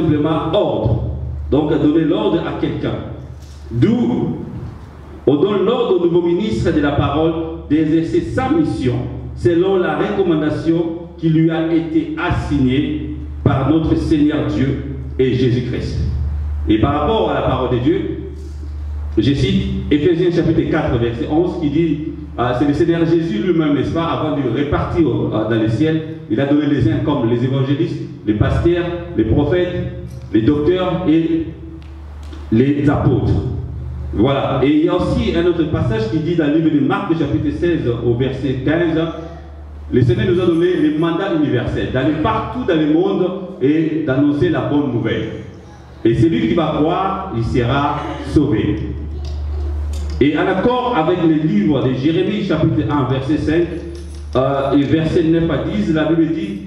simplement ordre. Donc donner l'ordre à quelqu'un. D'où on donne l'ordre au nouveau ministre de la parole d'exercer sa mission selon la recommandation qui lui a été assignée par notre Seigneur Dieu et Jésus-Christ. Et par rapport à la parole de Dieu, je cite Éphésiens chapitre 4, verset 11 qui dit c'est le Seigneur Jésus lui-même, n'est-ce pas, avant de repartir dans le ciel, il a donné les uns comme les évangélistes, les pasteurs, les prophètes, les docteurs et les apôtres. Voilà. Et il y a aussi un autre passage qui dit dans le livre de Marc, chapitre 16, au verset 15, le Seigneur nous a donné le mandat universel, d'aller partout dans le monde et d'annoncer la bonne nouvelle. Et celui qui va croire, il sera sauvé. Et en accord avec le livre de Jérémie, chapitre 1, verset 5, et verset 9 à 10, la Bible dit,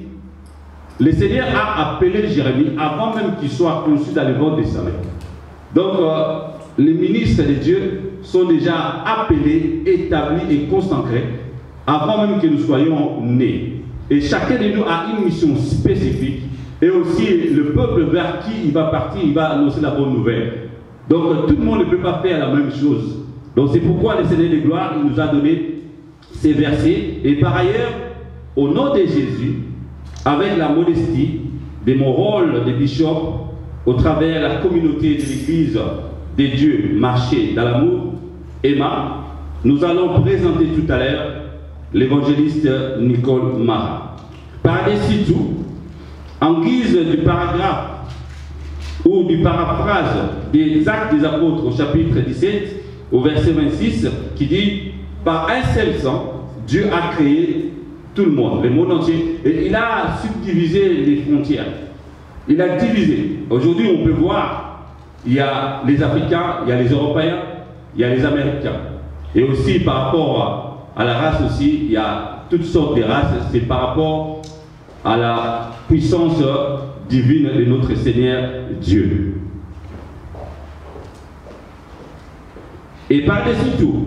le Seigneur a appelé Jérémie avant même qu'il soit conçu dans le ventre de sa mère. Donc, les ministres de Dieu sont déjà appelés, établis et consacrés avant même que nous soyons nés. Et chacun de nous a une mission spécifique. Et aussi, le peuple vers qui il va partir, il va annoncer la bonne nouvelle. Donc, tout le monde ne peut pas faire la même chose. Donc, c'est pourquoi le Seigneur de gloire il nous a donné ces versets. Et par ailleurs, au nom de Jésus, avec la modestie de mon rôle de bishop, au travers de la communauté de l'Église de Dieu, marcher dans l'amour, Emma, nous allons présenter tout à l'heure l'évangéliste Nicole Mara. Par-dessus tout, en guise du paragraphe ou du paraphrase des Actes des Apôtres au chapitre 17, au verset 26, qui dit « Par un seul sang, Dieu a créé tout le monde entier, et il a subdivisé les frontières. Il a divisé. Aujourd'hui, on peut voir, il y a les Africains, il y a les Européens, il y a les Américains. Et aussi, par rapport à la race aussi, il y a toutes sortes de races. C'est par rapport à la puissance divine de notre Seigneur Dieu. Et par-dessus tout,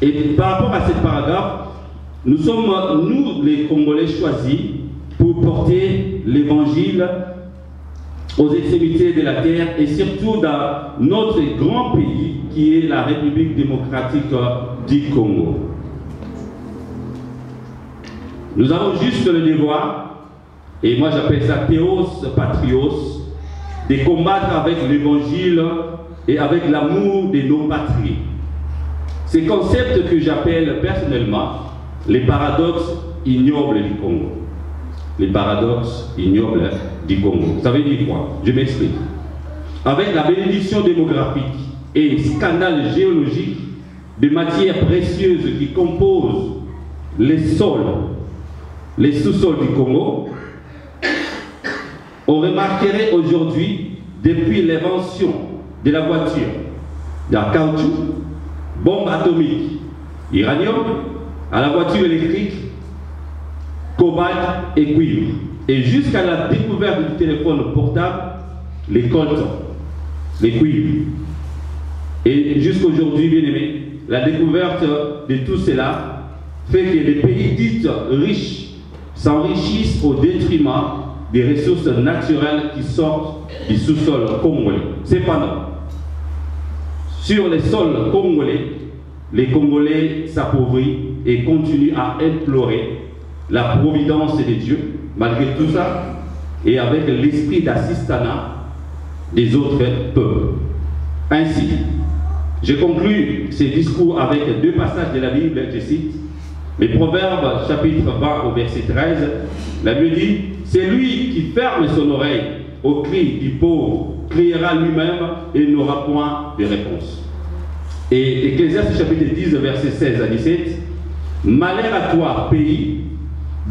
et par rapport à cette paragraphe, nous sommes, nous les Congolais, choisis pour porter l'évangile aux extrémités de la terre et surtout dans notre grand pays qui est la République démocratique du Congo. Nous avons juste le devoir, et moi j'appelle ça Théos Patrios, de combattre avec l'évangile et avec l'amour de nos patries. Ces concepts que j'appelle personnellement les paradoxes ignobles du Congo. Les paradoxes ignobles du Congo. Ça veut dire quoi? Je m'explique. Avec la bénédiction démographique et scandale géologique de matières précieuses qui composent les sols, les sous-sols du Congo, on remarquerait aujourd'hui, depuis l'invention de la voiture, de la caoutchouc, bombe atomique, uranium, à la voiture électrique, cobalt et cuivre. Et jusqu'à la découverte du téléphone portable, les coltons, les cuivres. Et jusqu'aujourd'hui, bien aimé, la découverte de tout cela fait que les pays dits riches s'enrichissent au détriment des ressources naturelles qui sortent du sous-sol congolais. Cependant, sur les sols congolais, les Congolais s'appauvrissent et continuent à implorer la providence de Dieu, malgré tout ça, et avec l'esprit d'assistanat des autres peuples. Ainsi, je conclus ces discours avec deux passages de la Bible, je cite, les Proverbes, chapitre 20 au verset 13, la Bible dit, c'est lui qui ferme son oreille au cri du pauvre, criera lui-même et n'aura point de réponse. Et Ecclésiaste chapitre 10, verset 16 à 17, malheur à toi, pays,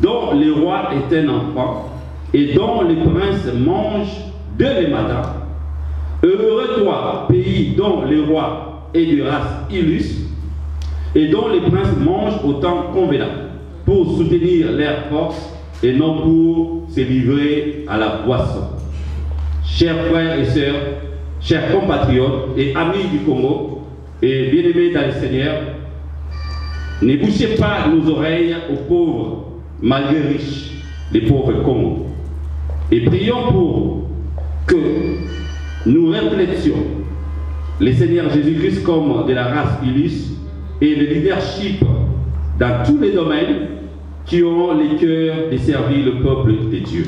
dont le roi est un enfant, et dont les princes mangent dès le matin. Heureux toi, pays, dont le roi est de race illustre, et dont les princes mangent au temps convenant, pour soutenir leur force, et non pour se livrer à la boisson. Chers frères et sœurs, chers compatriotes et amis du Congo, et bien-aimés dans le Seigneur, ne bouchez pas nos oreilles aux pauvres, malgré riches, les pauvres Congo. Et prions pour que nous reflétions le Seigneur Jésus-Christ comme de la race illustre et le leadership dans tous les domaines qui ont le cœur de servir le peuple de Dieu.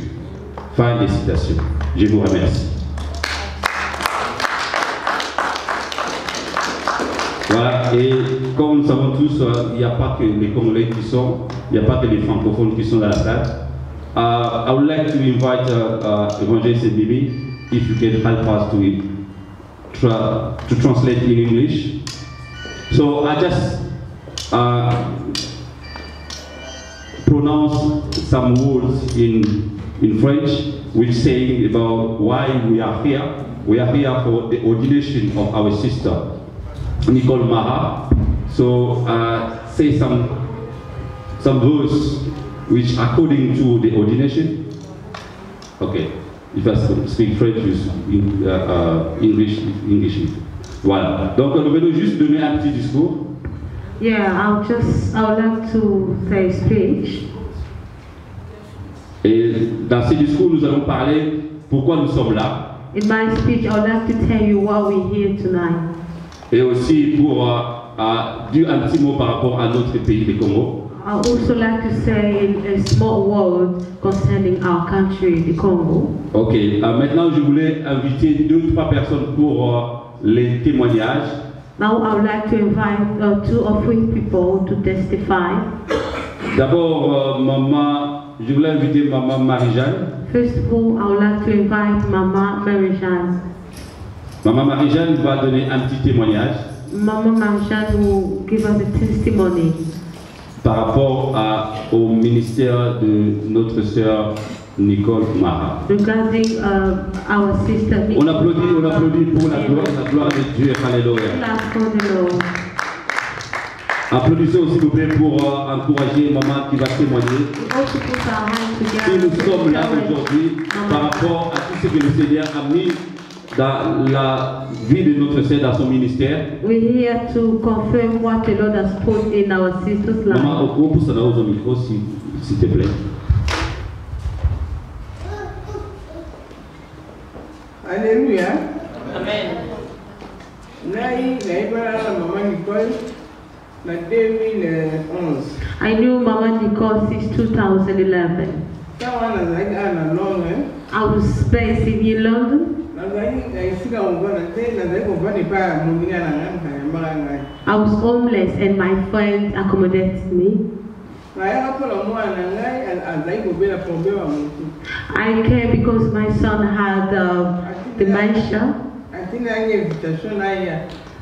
Fin des citations. Je vous remercie. Voilà, et comme nous savons tous, il n'y a pas que les Congolais qui sont, il n'y a pas que les francophones qui sont dans la salle. I would like to invite Evangelist Bibi, if you can help us to translate in English. So I just pronounce some words in French, which say about why we are here. We are here for the ordination of our sister, Nicole Maha. So say some verse which according to the ordination. Okay, if I speak French, English. Voilà. Donc nous venons juste donner un petit discours. Yeah, I would like to say speech. Et dans ce discours, nous allons parler pourquoi nous sommes là. In my speech, I would like to tell you why we're here tonight. Et aussi pour dire un petit mot par rapport à notre pays, le Congo. I would also like to say a small word concerning our country, the Congo. Ok, maintenant je voulais inviter 2 ou 3 personnes pour les témoignages. Now I would like to invite 2 or 3 people to testify. D'abord, je voulais inviter Maman Marie-Jeanne. First of all, I would like to invite Mama Marie-Jeanne. Maman Marie-Jeanne va donner un petit témoignage. Mama Marie-Jeanne will give us a testimony. Par rapport au ministère de notre sœur Nicole Maha. Regarding our sister Nicole. On applaudit pour la gloire de Dieu. Alléluia. Applaudissez s'il vous plaît pour encourager maman qui va témoigner. Si nous sommes là aujourd'hui par rapport à tout ce que le Seigneur a mis dans la vie de notre sœur, dans son ministère. We're here to confirm what the Lord has put in our sister's life. Maman, au pour ça au micro, s'il te plaît. Alléluia. Amen. Maman Nicole, en 2011. I knew Mama Nicole since 2011. I was based in London. I was homeless and my friend accommodated me. I came because my son had dementia.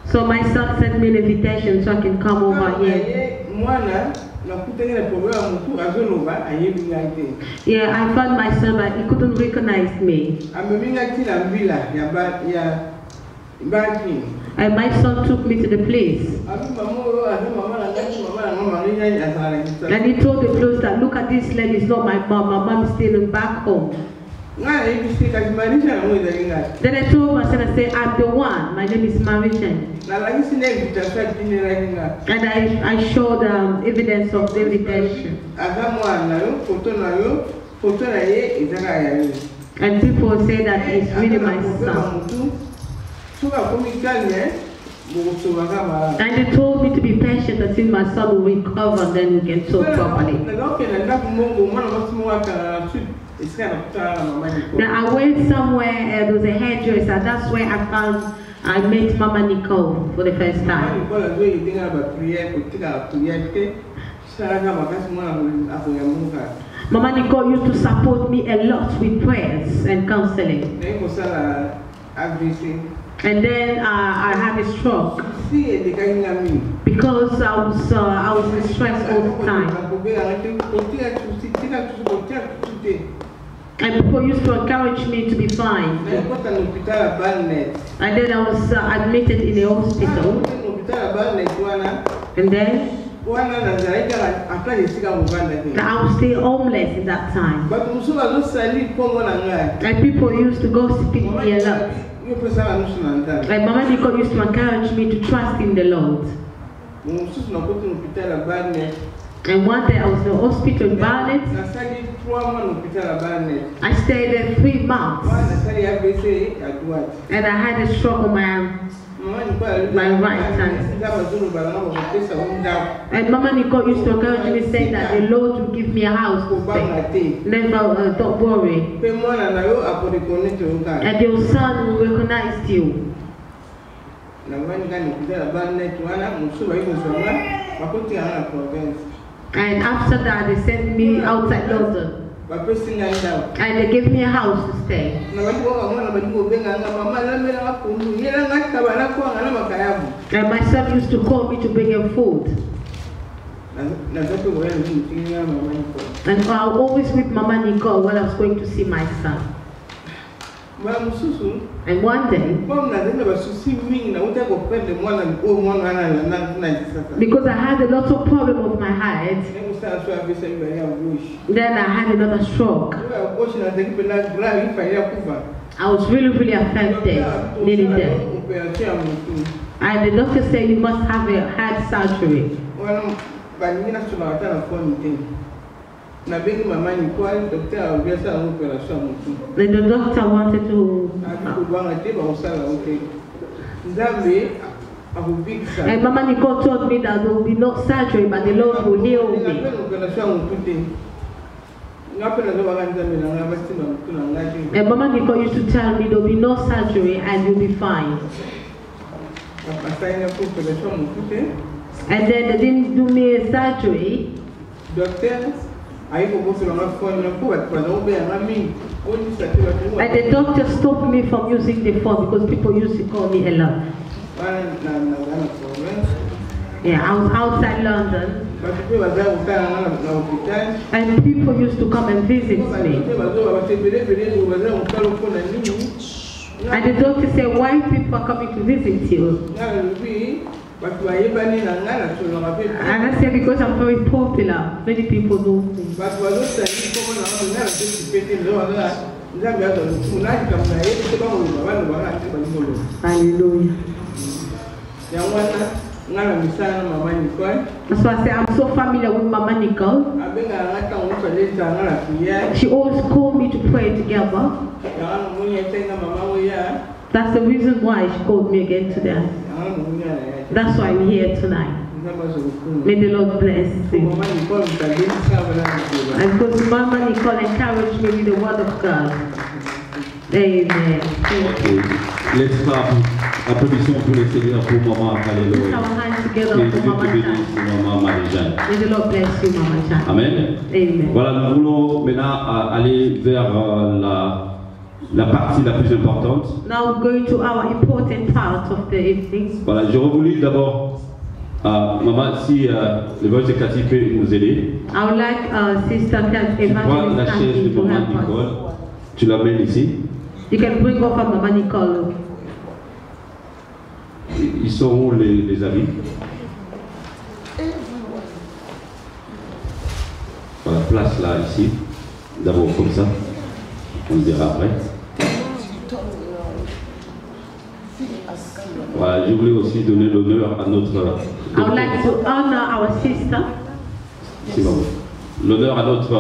So my son sent me an invitation so I can come over here. Yeah, I found my son, but he couldn't recognize me. And my son took me to the place. And he told the clothes that, look at this lady, it's not my mom. My mom is still back home. Then I told my son, I said, I'm the one. My name is Marie-Jeanne. And I showed evidence of the invitation. And people say that it's really my son. And they told me to be patient until my son will recover, and then we can talk properly. Then I went somewhere, there was a hairdresser, that's where I met Mama Nicole for the first time. Mama Nicole used to support me a lot with prayers and counseling. And then I had a stroke because I was in stress all the time. And people used to encourage me to be fine. And then I was admitted in a hospital. And then I was still homeless at that time. And people used to gossip me a lot. And Mama Nicole used to encourage me to trust in the Lord. And one day I was in the hospital in Barnet. I stayed there 3 months. And I had a stroke on my right hand. And Mama Nicole used to encourage me, saying that the Lord will give me a house to stay. Never, don't worry. And your son will recognize you. And after that, they sent me outside London. And they gave me a house to stay. And my son used to call me to bring him food. And I was always with Mama Nicole when I was going to see my son. And one day, because I had a lot of problem with my head, then I had another stroke. I was really affected, nearly dead. And the doctor said you must have a heart surgery. The doctor wanted to. And Mama Nicole told me that there will be no surgery, but the Lord will heal me. And Mama Nicole used to tell me there will be no surgery and you'll be fine. And then they didn't do me a surgery. And the doctor stopped me from using the phone because people used to call me a lot. Yeah, I was outside London. And people used to come and visit me. And the doctor said, why people are coming to visit you? And I said, because I'm very popular. Many people know me. Hallelujah. So I say, I'm so familiar with Mama Nicole. She always called me to pray together. That's the reason why she called me again today. That's why I'm here tonight. May the Lord bless you. And because Mama Nicole encouraged me with the word of God. Amen. Okay. Let's clap. Applaudissons pour le Seigneur pour Maman. Alléluia. Que Dieu te bénisse, Maman Marie-Jeanne. May the Lord bless you, Mama Jeanne. Amen. Amen. Voilà, nous voulons maintenant aller vers la partie la plus importante. Now we're going to our important part of the evening. Voilà, j'aurais voulu d'abord, Maman, si l'évangile Cathy peut nous aider. I would like Sister Tu prends la chaise de Maman Nicole, tu l'amènes ici. You can bring over Mama Nicole. Ils sont où les amis? Voilà, place là, ici. D'abord comme ça. On le dira après. Voilà, je voulais aussi donner l'honneur à notre... I would like to honor our sister. C'est bon. L'honneur à notre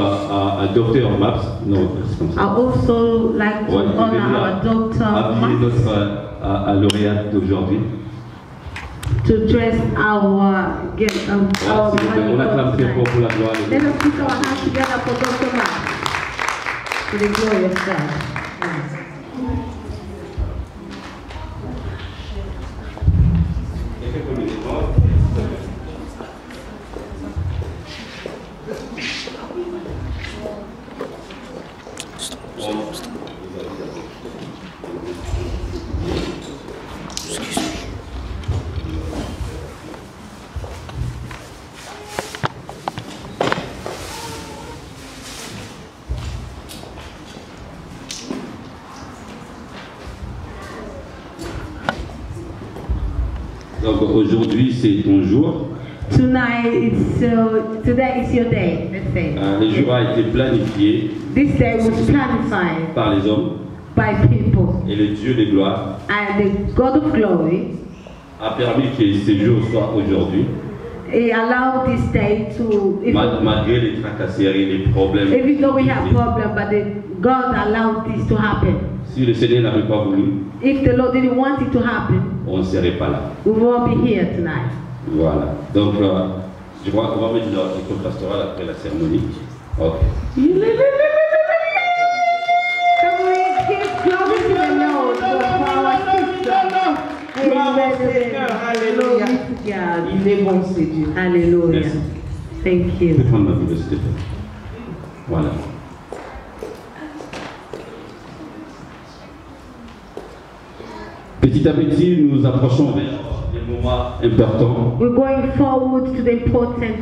docteur Maps. Non, c'est comme ça. I also like to honor our doctor habiller notre lauréate d'aujourd'hui. To dress our guest. On acclame très fort pour la gloire de Dieu. Let us put our hands together for Dr. Max. For the glory of God. Yes. Donc aujourd'hui c'est ton jour. Today is your day, let's say. Le jour a été planifié This day was planified par les hommes by people. et le Dieu de gloire And the God of glory a permis que ce jour soit aujourd'hui. He allowed this day to, Malgré les tracasseries, les problèmes. even though we have problems, but God allowed this to happen. Si le Seigneur n'avait pas voulu, If the Lord didn't want it to happen, on ne serait pas là. we won't be here tonight. Voilà. Donc, je crois qu'on va mettre l'école pastorale après la cérémonie. Ok. Can we give glory to the Lord for our sister? Gloire au Seigneur, alléluia. Glory to God. Il est bon, c'est Dieu. Hallelujah. Merci. Thank Je vais you. prendre ma Bible, s'il te plaît. Voilà. Petit à petit, nous approchons vers des moments importants. We're going forward to the important.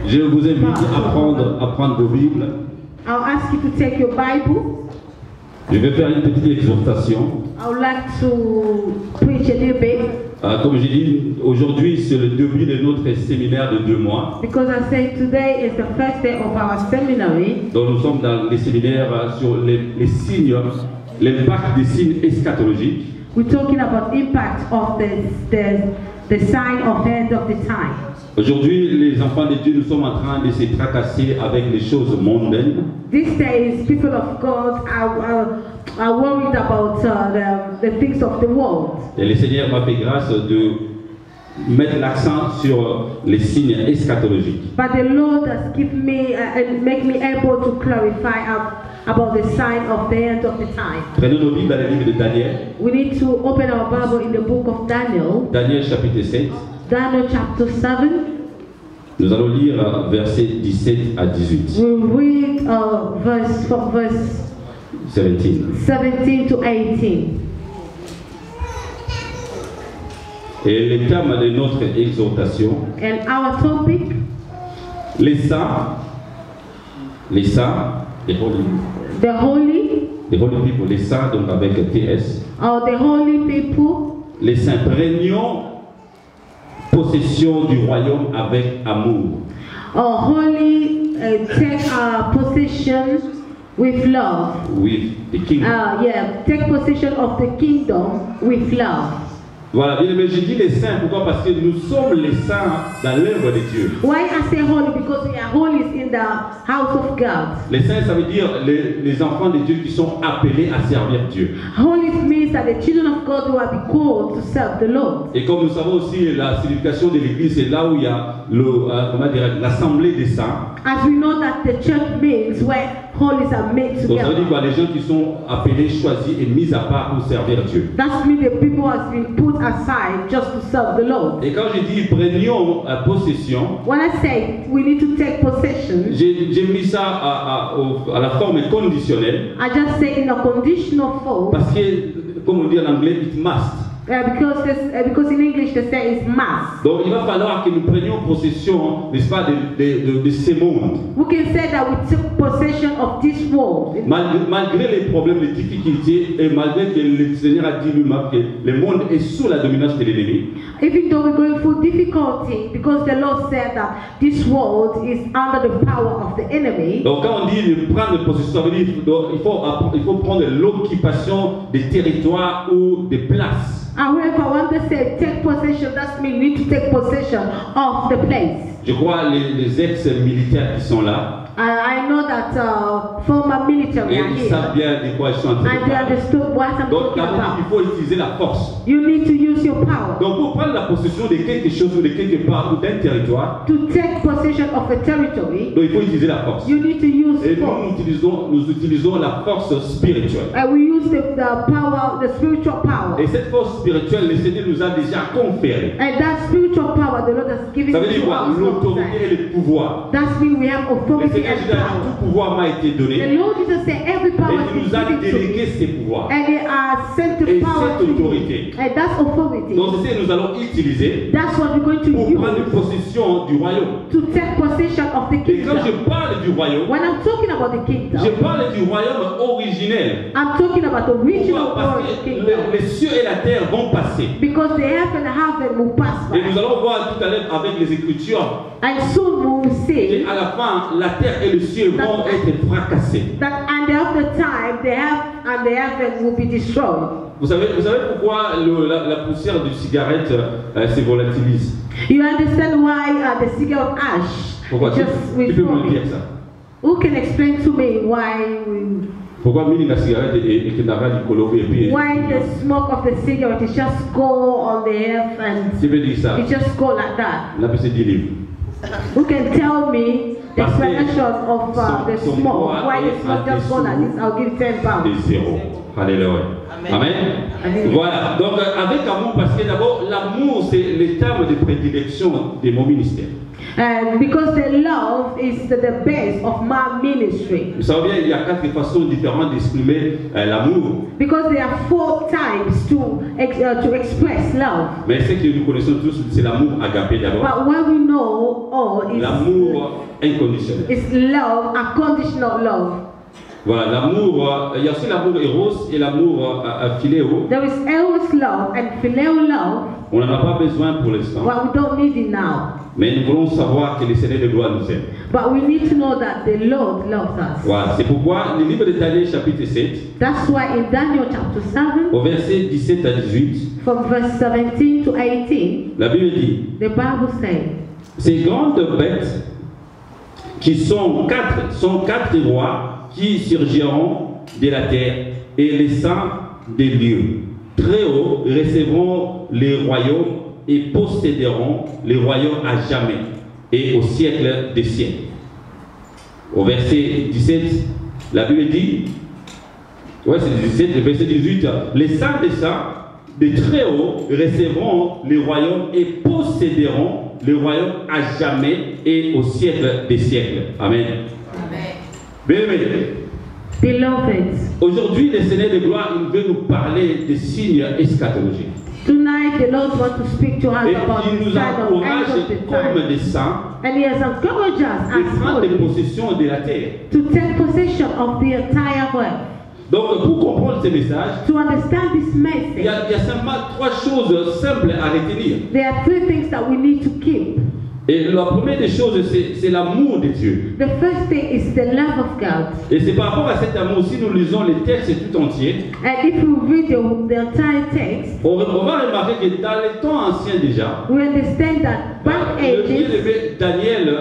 Je vous invite à prendre vos Bibles. I'll ask you to take your Bible. Je vais faire une petite exhortation. I would like to preach a little bit Comme j'ai dit, aujourd'hui c'est le début de notre séminaire de 2 mois. because I say today is the first day of our seminary. Donc nous sommes dans les séminaires sur les signes, l'impact des signes eschatologiques. We're talking about impact of the sign of end of the time. Aujourd'hui, les enfants de Dieu, nous sommes en train de se tracasser avec les choses mondaines. These days, people of God are worried about the things of the world. Et le Seigneur m'a fait grâce de mettre l'accent sur les signes eschatologiques. But the Lord has given me and make me able to clarify about the sign of the end of the time. Prenons nos Bibles dans le livre de Daniel. We need to open our Bible in the book of Daniel. Daniel chapitre 7. Daniel chapter 7. Nous allons lire versets 17 à 18. We'll read verse 17. 17 to 18. Et le thème de notre exhortation, And our topic, les saints, les holy people, les saints donc avec TS, or the holy people, les saints prenions possession du royaume avec amour. or holy take possession with love. With the king. Take possession of the kingdom with love. Voilà, bien aimé, je dis les saints, pourquoi? Parce que nous sommes les saints dans l'œuvre de Dieu. Why I say holy? Because we are holy in the house of God. Les saints, ça veut dire les enfants de Dieu qui sont appelés à servir Dieu. Holy means that the children of God who are be called to serve the Lord. Et comme nous savons aussi, la signification de l'église, c'est là où il y a l'assemblée des saints. As we know that the church means where holies are made Donc ça veut dire together. quoi? Les gens qui sont appelés, choisis et mis à part pour servir Dieu. That means the people has been put aside just to serve the Lord. Et quand je dis prenions possession, When I say we need to take possession, j'ai mis ça à la forme conditionnelle. I just say in a conditional form Parce que, comme on dit en anglais, it must. because in English they say it's mass. Donc il va falloir que nous prenions possession, n'est-ce pas, de ces mondes. We can say that we took possession of this world. Malgré les problèmes, les difficultés, et malgré que le Seigneur a dit lui-même que le monde est sous la domination de l'ennemi, Even though we're going through difficulty, because the Lord said that this world is under the power of the enemy. donc quand on dit de prendre possession, ça veut dire il faut prendre l'occupation des territoires ou des places. However, when they say take possession, that means we need to take possession of the place. Je crois les ex-militaires qui sont là, I know that former military et are ils here, savent bien de quoi ils sont en train de and they parler. understood what I'm Donc talking d'abord, il about. faut utiliser la force. You need to use your power Donc pour prendre la possession de quelque chose ou de quelque part ou d'un territoire, to take possession of a territory. donc il faut utiliser la force. You need to use Et force. nous utilisons la force spirituelle. And we use the power, the spiritual power. Et cette force spirituelle, le Seigneur nous a déjà conféré. And that spiritual power the Lord has given Ça to veut dire quoi? us. L'autorité et le pouvoir. That means we have Le authority Seigneur and dit power. tout pouvoir m'a été The donné Lord Jesus said every et power il is nous a given to délégué me. ses pouvoirs. And they are sent the Et power cette to you. autorité. And that's authority. Donc c'est ce que nous allons utiliser That's what we're going to pour prendre use possession du royaume. to take possession of the Et quand je kingdom. parle de du royaume, When I'm talking about the je kingdom, parle du royaume originel. I'm talking about the original Pourquoi? Parce world que kingdom. les cieux et la terre vont passer. Because the heaven will pass Et nous by. allons voir tout à l'heure avec les Écritures And soon we will see qu'à la fin, la terre et le ciel vont être fracassés. that at the end of the time, the heaven will be destroyed. Vous savez pourquoi la poussière du cigarette se volatilise? You understand why the cigarette ash Pourquoi? Tu peux me le dire ça? Who can explain to me why Pourquoi la cigarette et que n'a du coloré et puis why the smoke of the cigarette is just go on the earth and tu veux dire ça? it just go like that? On appelle ça 10 livres. Who can tell me the Parce que explanation of the son smoke? poids Why est the smoke just go like this? I'll give 10 Des pounds. zéros. Alléluia. Amen. Amen. Voilà. Donc avec amour, parce que d'abord l'amour c'est le terme de prédilection de mon ministère. Because the love is the base of my ministry. Vous savez bien, il y a 4 façons différentes d'exprimer l'amour. Because there are 4 types to express love. Mais ce que nous connaissons tous, c'est l'amour agapé d'abord. But what we know all is L'amour inconditionnel. love, unconditional love. Voilà, l'amour, il y a aussi l'amour éros et l'amour philéo. There is eros love and phileo love, On n'en a pas besoin pour l'instant. but we don't need it now. Mais nous voulons savoir que le Seigneur de gloire nous aime. But we need to know that the Lord loves us. Voilà, c'est pourquoi le livre de Daniel chapitre 7, That's why in Daniel chapter 7, au verset 17 à 18, from verse 17 to 18, la Bible dit, the Bible says, ces grandes bêtes qui sont quatre rois qui surgiront de la terre et les saints des lieux. Très haut recevront les royaumes et posséderont les royaumes à jamais et au siècle des siècles. Au verset 17, la Bible dit, ouais c'est 17, le verset 18, les saints des saints des très hauts recevront les royaumes et posséderont les royaumes à jamais et au siècle des siècles. Amen. Bien-aimés, Beloved, aujourd'hui, le Seigneur de gloire, il veut nous parler des signes eschatologiques. tonight the Lord wants to speak to us Et about il the nous sign of end encourage of the comme time. des saints And He has encouraged us de as prendre holy possession de la terre. to take possession of the entire world. Donc, pour comprendre ce message, To understand this il message, y a seulement 3 choses simples à retenir. there are 3 things that we need to keep. Et la première des choses, c'est l'amour de Dieu. The first thing is the love of God. Et c'est par rapport à cet amour, si nous lisons les textes tout entiers, And if you read the entire text, on va remarquer que dans les temps anciens déjà, we understand that back le ages, bien-aimé Daniel,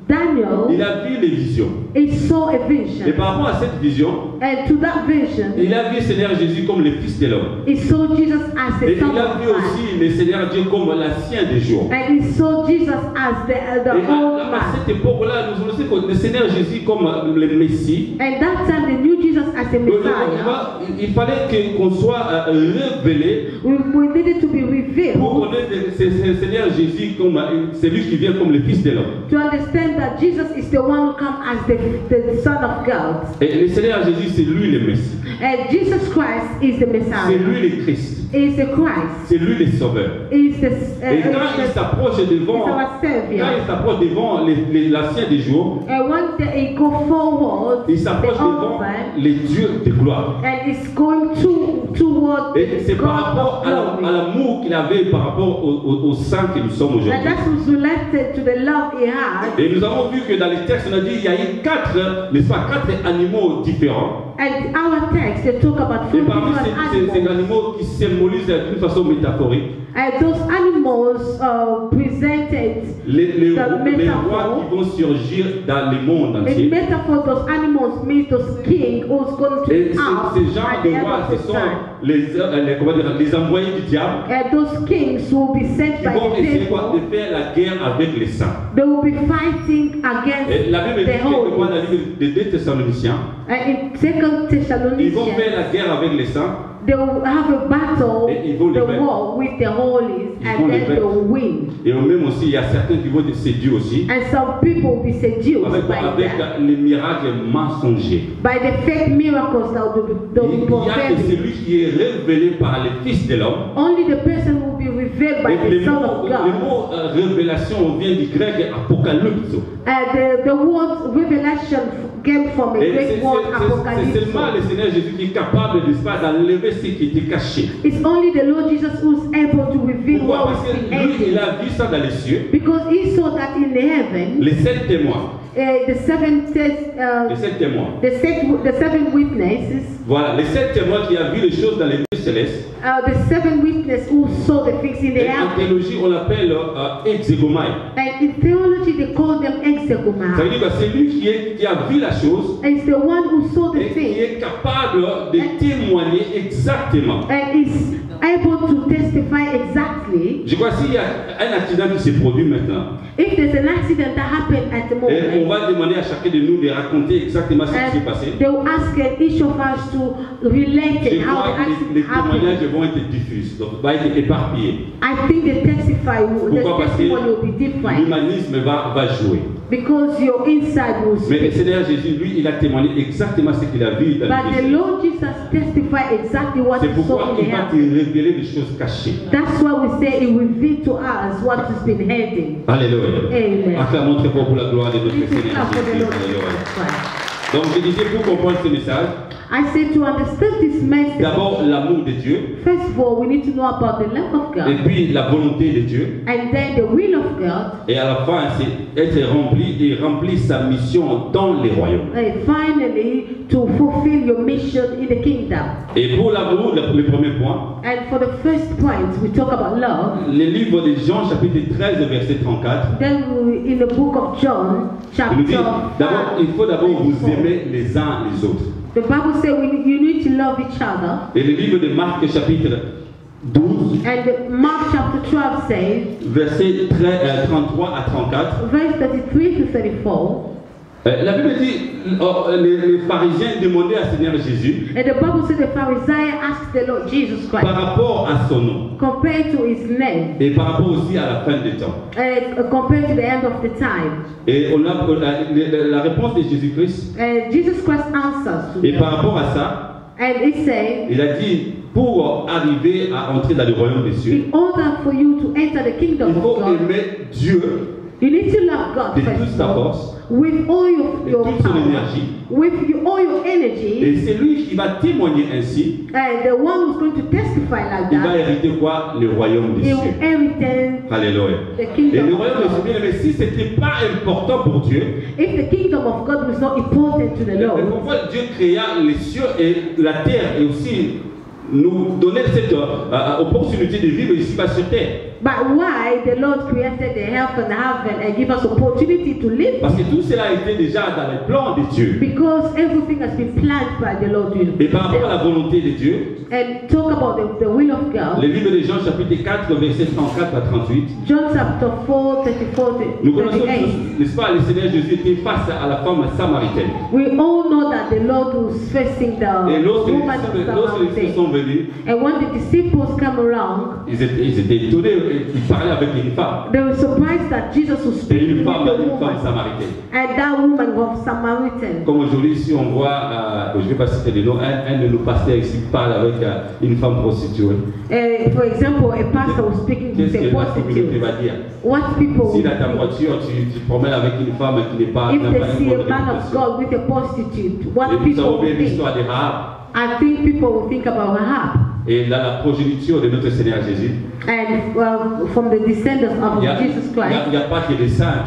Daniel, il a vu les visions. he saw a Et vision. par rapport à cette vision, And to that vision, il a vu le Seigneur Jésus comme le Fils de l'homme. he saw Jesus as Et the Son il a of vu Man. aussi le Seigneur Dieu comme l'ancien des jours. And he saw Jesus as the Et old à man. cette époque-là, nous connaissons que le Seigneur Jésus comme le Messie. And that time they knew Jesus as the Donc, Messiah. il fallait qu'on soit révélé We needed to be pour revealed connaître le Seigneur Jésus comme celui qui vient comme le Fils de l'homme. to understand that Jesus is the one who comes as the Son of God. Et le Seigneur Jésus, c'est lui le Messie. And Jesus Christ is the C'est Messiah. lui le Christ. He is the Christ. C'est lui le Sauveur. He is the, Et quand il s'approche devant, he's our quand Savior. il s'approche devant l'ancien des jours, And when he go forward, il the s'approche devant old man, les dieux de gloire. and is going toward Et c'est par God rapport of à glory. l'amour qu'il avait par rapport aux saints que nous sommes And aujourd'hui. that was related to the love he had. Et nous avons vu que dans les textes, on a dit qu'il y a eu 4, n'est-ce pas, 4 animaux différents. And our text, they talk about 4 Et parmi different ces animals. animaux qui symbolisent d'une façon métaphorique And those animals presented les the rois metaphor. qui vont surgir dans le monde In entier. metaphor, those animals mean those king who's going to Et be out ces gens at the de end rois, of ce the sont time. comment dire, les envoyés du diable And those kings will be sent qui by vont the essayer quoi, devil. de faire la guerre avec les saints. They will be fighting against Et la Bible dit the quelque part dans holy. le livre des 2 Thessaloniciens, And in 2 ils vont Thessalonians, faire la guerre avec les saints. they will have a battle, Et ils vont les the vaincre. war with the holies, Ils vont and les then vaincre. they will win. Et même aussi, il y a certains qui vont être séduits aussi And some people will be seduced avec by that, les miracles mensongers. by the fake miracles that will be Il y a que performed. celui qui est révélé par le Fils de l'homme Only the person who will be revealed by the Son of le God. mot révélation vient du grec apocalypse. The word revelation came from a Et Greek word c'est apocalypse. seulement le Seigneur Jésus qui est capable, n'est-ce pas, d'enlever ce qui était caché. It's only the Lord Jesus who's able to reveal Pourquoi? what Parce was que in lui, il heaven. a vu ça dans les cieux. Because he saw that in the heaven, Les 7 témoins. the seven Les 7 témoins. the seven witnesses, Voilà, les 7 témoins qui ont vu les choses dans les lieux célestes. the seven witnesses who saw the things in the Et en heaven. théologie, on l'appelle exégomai. And in theology, they call them Ça veut exegomai. dire que c'est lui qui a vu la chose And it's the one who saw the et qui thing est capable de témoigner exactement. and is able to testify exactly. Je crois que s'il y a un accident qui se produit maintenant, If there's an accident that happened at the et on moment, va demander à chacun de nous de raconter exactement ce qui s'est and passé, they will ask each of us to relate je it, how crois the que les accident happened. témoignages vont être diffus, donc va être éparpillé. I think the Pourquoi? Parce que testimony will be different l'humanisme va jouer. because your inside will Mais le speak. Seigneur Jésus, lui, il a témoigné exactement ce qu'il a vu dans But the les Lord Jesus testified exactly what C'est he pourquoi saw in the il va te heaven. révéler des choses cachées. That's why we say he revealed to us what has been hidden. Alléluia. Amen. Acclamons très fort pour la gloire de notre This is Seigneur not for the Jésus. Lord Alléluia. Jesus Christ. Donc je disais, pour comprendre ce message, I say to understand this message, d'abord l'amour de Dieu, first of all, we need to know about the love of et God, puis la volonté de Dieu, and then the will of God, et à la fin, c'est être rempli et remplir sa mission dans les royaumes. and finally to fulfill your mission in the kingdom. Et pour l'amour, le premier point, And for the first point, we talk about love. le livre de Jean, chapitre 13, verset 34, Then in the book of John, il nous dit, chapter d'abord, il faut d'abord vous 24, aimer les uns les autres. the Bible says you need to love each other. Et le livre de Marc, chapitre 12, And Mark chapter 12 says, versets 33 à 34, verse 33 to 34, la Bible dit, les pharisiens demandaient à Seigneur Jésus, and the Bible says the Pharisee asked the Lord Jesus par Christ, rapport à son nom, compared to his name, et par rapport aussi à la fin des temps. compared to the end of the time. Et on a la réponse de Jésus-Christ, Jesus Christ answers to et them. par rapport à ça, And he said, il a dit, pour arriver à entrer dans le royaume des cieux, in order for you to enter the il kingdom of faut God, aimer Dieu you need to love God de first toute of sa all, force, with all de your toute son power, énergie, with all your et energy, c'est lui qui va témoigner ainsi, and the one who's going to testify like il va that, hériter quoi? Le royaume des he will cieux. inherit Alléluia. the Et kingdom le of royaume des cieux, God. bien aimé, si ce n'était pas important pour Dieu, If the kingdom of God was not important to the mais Lord, pourquoi Dieu créa les cieux et la terre et aussi nous donner cette opportunité de vivre ici-bas sur terre? but why the Lord created the heaven and heaven and give us opportunity to live? Parce que tout cela a été déjà dans les plans de Dieu. Because everything has been planned by the Lord. Et par rapport à la volonté de Dieu, And talk about the will of God. le livre de Jean chapitre 4 verset 34 à 38, John chapter 4, 34 nous to connaissons 38. tous, n'est-ce pas, le Seigneur Jésus était face à la femme samaritaine. We all know that the Lord was facing the Et lorsque woman of les disciples sont Samaritan. venus, And when the disciples come around, ils étaient étonnés, ils parlaient avec une femme. they were surprised that Jesus was Et speaking une with femme, the une femme woman. samaritaine. And that woman was Samaritan. Comme aujourd'hui, si on voit, je ne vais pas citer les noms, un de nos pasteurs ici parle avec une femme prostituée. For example, a pastor was speaking Qu'est-ce with que a la communauté prostitute. va dire? What people Si would dans ta think. voiture, tu promènes avec une femme qui n'est pas, If n'a they pas une see bonne a man of réputation. God with a prostitute, what Et nous people avons bien will think? l'histoire de Rahab. I think people will think about Rahab. Et là, la progéniture de notre Seigneur Jésus. And from the descendants of Il Jesus Christ, n'y a pas que des saints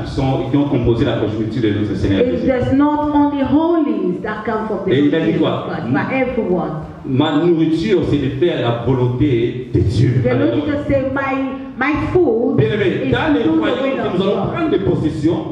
qui ont composé la progéniture de notre Seigneur Jésus. there's not only holies that come from the Et Lord il a dit Jesus quoi? Christ, but everyone. Ma nourriture, c'est de faire la volonté de Dieu. The Lord Alléluia. Jesus said, my food Bien aimé, is dans les to do the royaumes will que of nous allons God. prendre des possessions,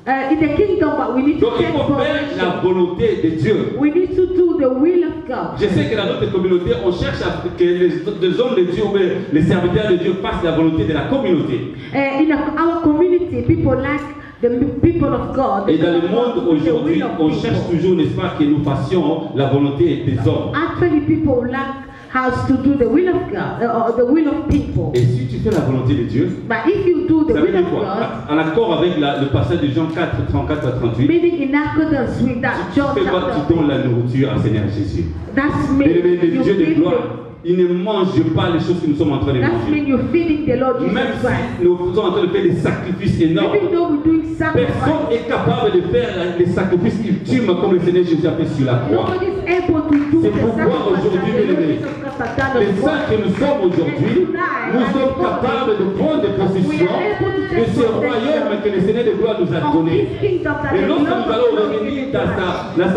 In the kingdom, but we need to donc il take faut faire la possession. volonté de Dieu. We need to do the will of God. Je sais que dans notre communauté, on cherche à que les hommes de Dieu ou les serviteurs de Dieu fassent la volonté de la communauté. In our community, people like the people of God. Et dans le monde the aujourd'hui, will of on people. cherche toujours, n'est-ce pas, que nous fassions la volonté des hommes. Actually, people lack how to do the will of God, or the will of people. Et si tu fais la volonté de Dieu, But if you do the ça veut will dire of quoi? God, En accord avec le passage de Jean 4, 34 à 38, meaning in accordance with that tu John fais quoi? Tu chapter, donnes la nourriture à Seigneur Jésus. that's Mais mean le you Dieu de give gloire, ils ne mangent pas les choses que nous sommes en train de That manger. means you're feeding the Lord Jesus Même Christ. si nous sommes en train de faire des sacrifices énormes, Even though we're doing personne sacrifice, n'est capable de faire les sacrifices ultimes comme le Seigneur Jésus a fait sur la croix. nobody is able to do C'est the pourquoi sacrifice aujourd'hui, that the Lord bien-aimés, Jesus Christ has done on Les the cross. saints que nous sommes aujourd'hui, nous sommes capables de prendre possession de ce royaume que le Seigneur de gloire nous a Of donné. this kingdom that Et the lorsque Lord nous allons has revenir given dans us.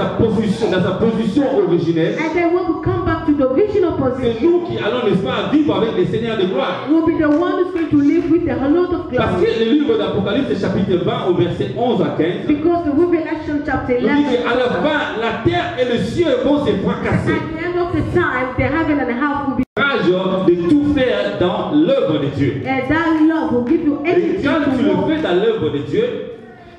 sa position originelle, And then when we come back to the original c'est position, nous qui allons, n'est-ce pas, vivre avec le Seigneur de gloire. we'll be the one who's going to live with the Lord of Parce que glory. le livre d'Apocalypse, chapitre 20, au verset 11 à 15, Because the Revelation chapter nous dit 11, qu'à la fin, la terre et le ciel vont se fracasser. at the end of the time, the heaven and the earth will be, Courage de tout faire dans l'œuvre de Dieu. and that love will give you Et anything quand tu to le walk. fais dans l'œuvre de Dieu,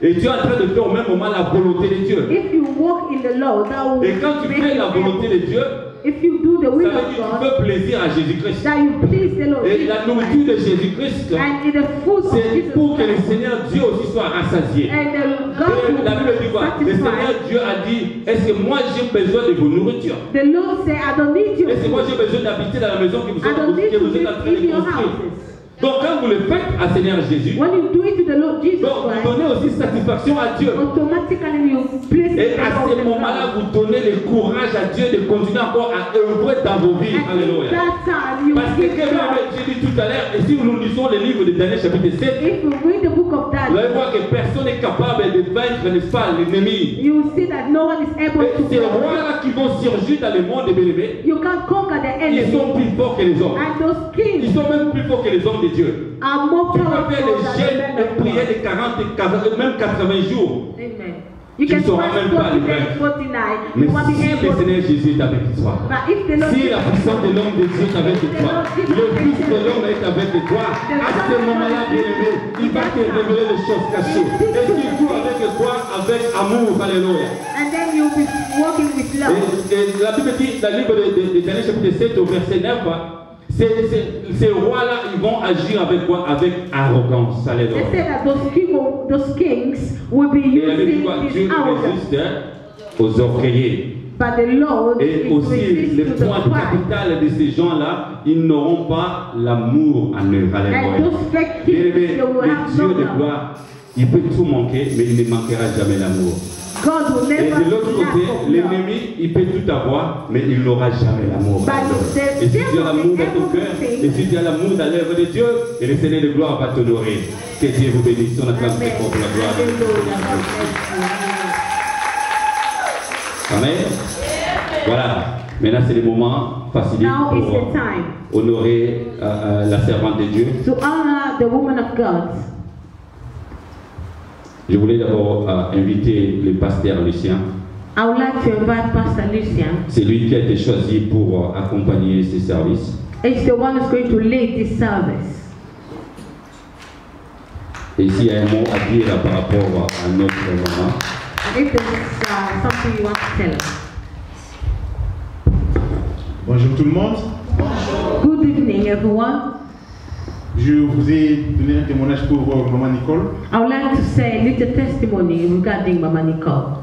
et tu es en train de faire au même moment la volonté de Dieu. If you walk in the Lord, that will Et quand tu make fais you la volonté happy. de Dieu, If you do the ça will veut of dire que tu God, fais plaisir à Jésus-Christ. that you please the Lord Et Jesus la nourriture Christ. de Jésus-Christ, And in the food of c'est Jesus pour que le Christ, Seigneur Dieu aussi soit rassasié. and the God Et la Bible dit will quoi? Le Seigneur satisfy. Dieu a dit, est-ce que moi j'ai besoin de vos nourritures? The Lord said, I don't need you. Est-ce que moi j'ai besoin d'habiter dans la maison que vous I don't need êtes, que to vous êtes en train live de in your construire? houses. Donc quand vous le faites à Seigneur Jésus, When you do it to the Lord Jesus donc vous Christ, donnez aussi satisfaction à Dieu. automatically you place Et the à Lord ce in moment-là, love. vous donnez le courage à Dieu de continuer encore à œuvrer dans vos vies. And Alléluia. that time you Parce que give comme God. j'ai dit tout à l'heure, et si nous lisons le livre de Daniel chapitre 7, If you read the book of vous allez Daniel, voir que personne n'est capable de vaincre, n'est-ce pas, l'ennemi. you will see that no one is able Et to ces conquer. rois-là qui vont surgir dans le monde des bien-aimés, You can't conquer the ils enemy. sont plus forts que les hommes. And those Ils kings sont même plus forts que les hommes de Dieu. are more Tu peux powerful faire des than the jeûnes men et of prières God. de 40, même 80 jours. Amen. You Tu can ne sauras fast même pas 40 les days, vaincre. 49. Mais You won't be si le able. Seigneur Jésus est avec toi, But if the Lord si la puissance de l'homme de Dieu est avec toi, le Fils de l'homme est avec toi, à ce moment-là, bien-aimé, il va te révéler les choses cachées. Et tu joues avec toi avec amour. Alléluia. and then you'll be walking with love. Et la Bible dit, dans le livre de Daniel chapitre 7 au verset 9, ces rois-là, ils vont agir avec quoi? Avec arrogance. They Alléluia. say that those kings will be Et la Bible dit using quoi? Dieu this arrogance. résiste aux orgueillés. But the Lord Et is aussi, le resist to point the pride. capital de ces gens-là, ils n'auront pas l'amour en eux. And Alléluia. those fake kings, Bien-aimé, they will have le Dieu no de love. gloire, il peut tout manquer, mais il ne manquera jamais l'amour. God will Et never de l'autre côté, lack of love. l'ennemi, il peut tout avoir, mais il n'aura jamais l'amour. But Et si tu as the l'amour dans ton devil cœur, is et si tu as l'amour dans l'œuvre de Dieu, et le Seigneur de gloire va t'honorer. Que Dieu vous bénisse. On acclame très fort pour la gloire. Amen. Voilà. Maintenant, c'est le moment facile Now is the pour time honorer la servante de Dieu. to honor the woman of God. Je voulais d'abord inviter le pasteur Lucien. I would like to invite Pastor Lucian. C'est lui qui a été choisi pour accompagner ces services. He's the one who's going to lead this service. Et s'il y a un mot à dire par rapport à notre moment, And if there's something you want to tell us. Bonjour tout le monde. Good evening, everyone. Je vous ai donné un témoignage pour Maman Nicole. I would like to say a little testimony regarding Mama Nicole.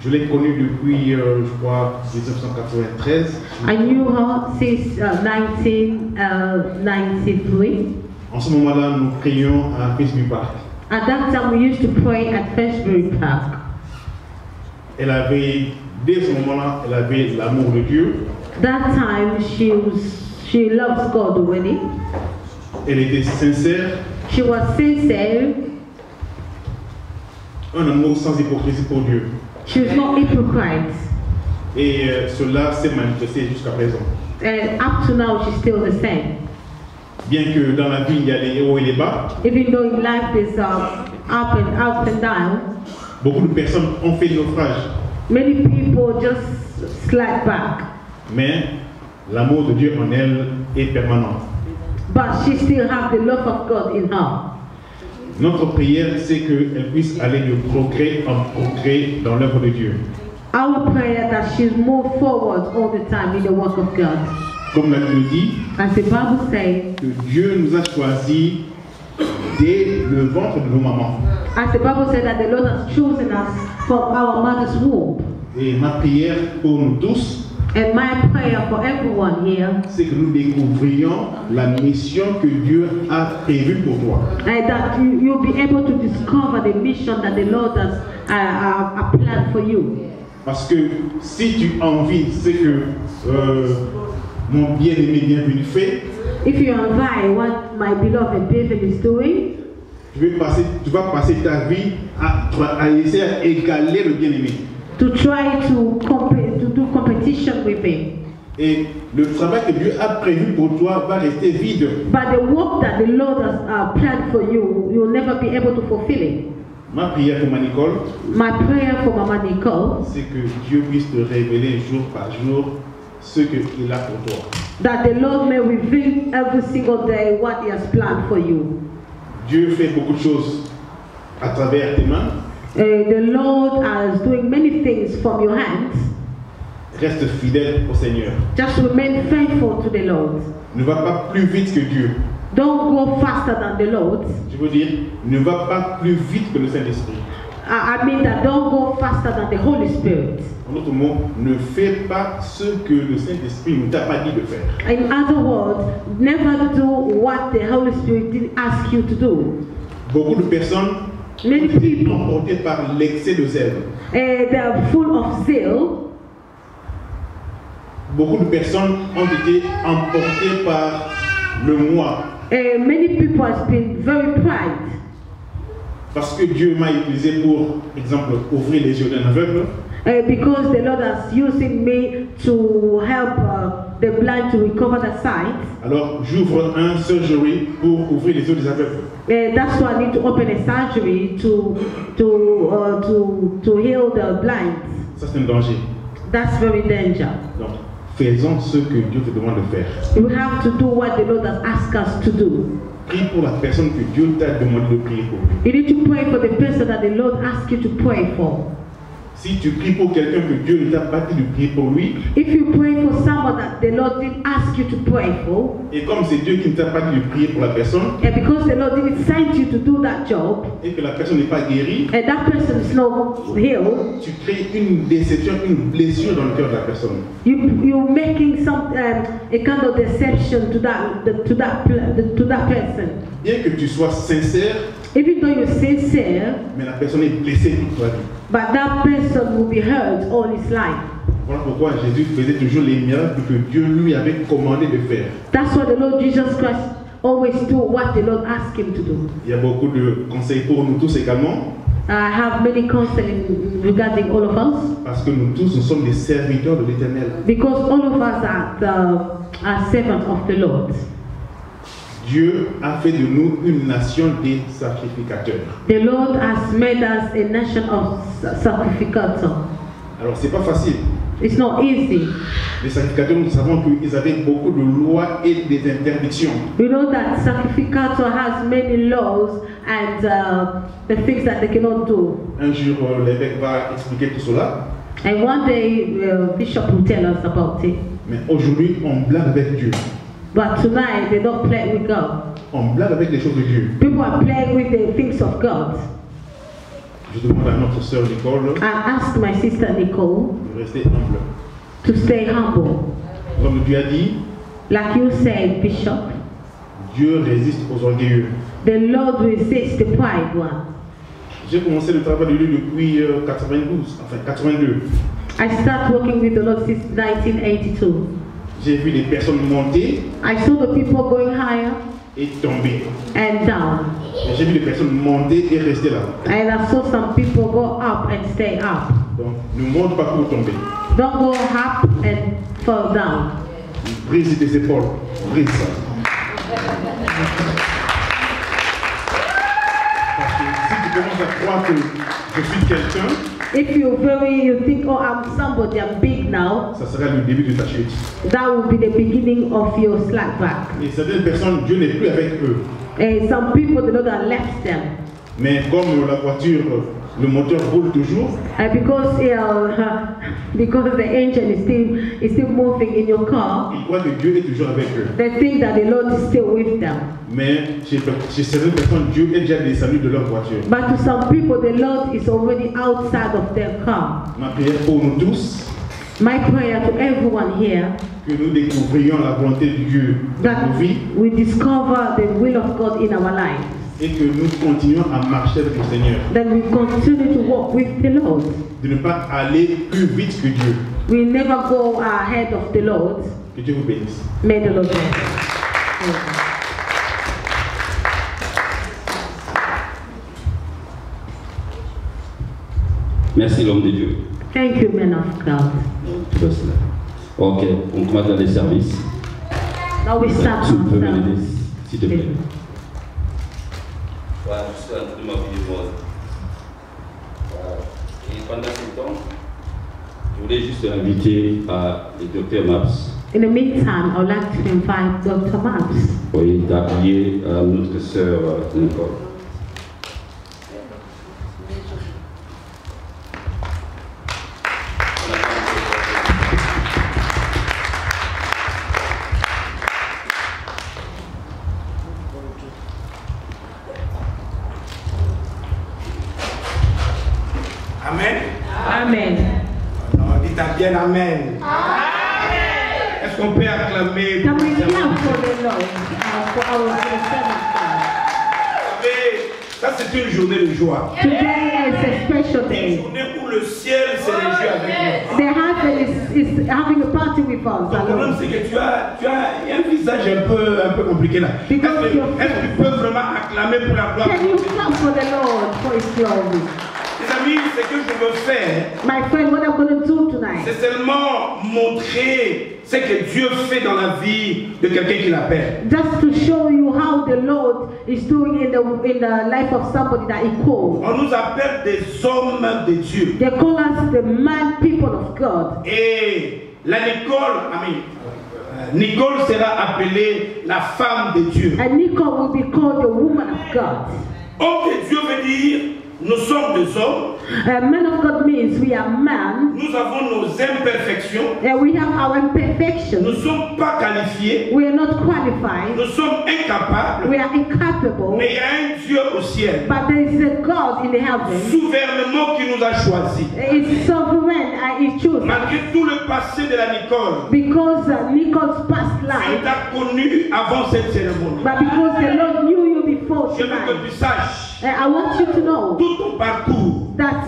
Je l'ai connue depuis, je crois, 1993. I knew her since 1993. En ce moment-là, nous prions à Finsbury Park. At that time, we used to pray at Finsbury Park. Elle avait, dès ce moment-là, elle avait l'amour de Dieu. That time, she loves God already. Elle était sincère, She was sincere. un amour sans hypocrisie pour Dieu. She was not hypocrite. Et cela s'est manifesté jusqu'à présent. And up to now, she's still the same. Bien que dans la vie, il y a des hauts et des bas, Even though in life there's up and down, beaucoup de personnes ont fait naufrage. many people just slide back. Mais l'amour de Dieu en elle est permanent. But she still has the love of God in her. Notre prière, c'est qu'elle puisse aller de progrès en progrès dans l'œuvre de Dieu. Our prayer that she's move forward all the time in the work of God. Comme la Bible dit, As the Bible says, que Dieu nous a choisis dès le ventre de nos mamans. as the Bible said that the Lord has chosen us from our mother's womb. Et ma prière pour nous tous, And my prayer for everyone here c'est que nous découvrions la mission que Dieu a prévue pour toi. that you'll be able to discover the mission that the Lord has planned for you. Parce que si tu envies ce que mon bien-aimé bienvenu fait, If you envy what my beloved David is doing, tu vas passer ta vie à essayer à égaler le bien-aimé. to try to do competition with him. Et le travail que Dieu a prévu pour toi va rester vide. But the work that the Lord has planned for you, you'll never be able to fulfill it. Ma prière pour ma Nicole, My prayer for Mama Nicole, c'est que Dieu puisse te révéler jour par jour ce qu'il a pour toi. that the Lord may reveal every single day what He has planned for you. Dieu fait beaucoup de choses à travers tes mains. The Lord is doing many things from your hands. Reste fidèle au Seigneur. Just remain faithful to the Lord. Ne va pas plus vite que Dieu. Don't go faster than the Lord. Je veux dire, ne va pas plus vite que le Saint-Esprit. I mean that don't go faster than the Holy Spirit. En d'autres mots, ne fais pas ce que le Saint-Esprit ne t'a pas dit de faire. In other words, never do what the Holy Spirit didn't ask you to do. Beaucoup de personnes ont Many été people, emportées par l'excès de zèle. they are full of zeal. Beaucoup de personnes ont été emportées par le moi. Many people have been very proud. Parce que Dieu m'a utilisé pour, exemple, ouvrir les yeux d'un aveugle. Because the Lord has using me to help the blind to recover their sight. Alors j'ouvre un surgery pour ouvrir les yeux des aveugles. That's why I need to open a surgery to heal the blind. Ça c'est un danger. That's very dangerous. Donc faisons ce que Dieu te demande de faire. We have to do what the Lord has asked us to do. Prie pour la personne que Dieu t'a demandé de prier pour lui. You need to pray for the person that the Lord asked you to pray for. Si tu pries pour quelqu'un que Dieu ne t'a pas dit de prier pour lui, If you pray for someone that the Lord didn't ask you to pray for, et comme c'est Dieu qui ne t'a pas dit de prier pour la personne, and because the Lord didn't send you to do that job, et que la personne n'est pas guérie, and that person is not healed, tu crées une déception, une blessure dans le cœur de la personne. you're making some a kind of deception to that person. Bien que tu sois sincère, Even though you're sincere, mais la personne est blessée toute ta vie. but that person will be hurt all his life. Voilà pourquoi Jésus faisait toujours les miracles que Dieu lui avait commandé de faire. That's why the Lord Jesus Christ always do what the Lord asked him to do. Il y a beaucoup de conseils pour nous tous également, I have many counseling regarding all of us, parce que nous tous, nous sommes des serviteurs de l'Éternel. because all of us are servants of the Lord. Dieu a fait de nous une nation des sacrificateurs. The Lord has made us a nation of sacrificators. Alors c'est pas facile. It's not easy. Les sacrificateurs, nous savons qu'ils avaient beaucoup de lois et des interdictions. We know that sacrificator has many laws and the things that they cannot do. Un jour, l'évêque va expliquer tout cela. And one day, Bishop will tell us about it. Mais aujourd'hui, on blague avec Dieu. But tonight, they don't play with God. On blague avec les choses de Dieu. People are playing with the things of God. Je demande à notre sœur Nicole I asked my sister Nicole de rester humble. to stay humble. Comme Dieu a dit, Like you said, Bishop, Dieu résiste aux orgueilleux. the Lord resists the pride one. J'ai commencé le travail de Dieu depuis 82. I started working with the Lord since 1982. J'ai vu des personnes monter I saw the people going higher et tomber. and down. Et j'ai vu des personnes monter et rester là. And I saw some people go up and stay up. Donc, ne monte pas pour tomber. Don't go up and fall down. Brise tes épaules. Brise ça. Parce que si tu commences à croire que je suis quelqu'un, If you think, oh, I'm somebody, I'm big now, ça sera le début de ta chute. that will be the beginning of your slack back. Et certaines personnes, Dieu n'est plus avec eux. And some people, the Lord has left them. Mais comme la voiture, le moteur roule toujours, Because the engine is still moving in your car, ils croient que Dieu est toujours avec eux. they think that the Lord is still with them. Mais chez certaines personnes, Dieu est déjà descendu de leur voiture. But to some people, the Lord is already outside of their car. Ma prière pour nous tous, My prayer to everyone here, que nous découvrions la volonté de Dieu dans that nos vies we discover the will of God in our lives, et que nous continuions à marcher avec le Seigneur. that we continue to walk with the Lord. De ne pas aller plus vite que Dieu. We never go ahead of the Lord. Que Dieu vous bénisse. May the Lord bless you. Merci l'homme de Dieu. Thank you, men of God. Ok, on commence dans les services. Now we start Tu peux now. m'aider, s'il te plaît. Voilà, je suis en train de m'appuyer moi. Voilà. Et pendant ce temps, je voulais juste inviter le docteur Maps. In the meantime, I would like to invite Dr. Maps. Oui, d'appuyer notre sœur Nicole. Amen. Amen. Alors, dites bien Amen. Est-ce qu'on peut acclamer Can we pour clap for the Lord, for our servant Vous savez, ça c'est une journée de joie. God? Today is a special Une day. journée où le ciel se réjouit avec nous. The heaven is having a party with us. Le problème c'est que tu as un visage un peu compliqué là. Est-ce que tu peux vraiment acclamer pour la gloire de Can you Dieu? clap for the Lord for His glory? Les amis, ce que je veux faire, My friend, what I'm going to do tonight c'est seulement montrer ce que Dieu fait dans la vie de quelqu'un qui l'appelle. just to show you how the Lord is doing in the life of somebody that He called. On nous appelle des hommes de Dieu. They call us the man people of God. Et la Nicole sera appelée la femme de Dieu. And Nicole will be called the woman of God. Homme de Dieu veut dire nous sommes des hommes, Man of God means we are man, nous avons nos imperfections, and we have our nous ne imperfections. sommes pas qualifiés, We are not qualified. nous sommes incapables, We are incapable. mais il y a un Dieu au ciel, But there is a God in the heavens. souverainement qui nous a choisis. He's sovereign and He chose. Malgré tout le passé de la Nicole, Because Nicole's past Dieu life, t'a connu avant cette cérémonie. but because the Lord knew you before Je veux que tonight. tu saches I want you to know tout ton parcours. that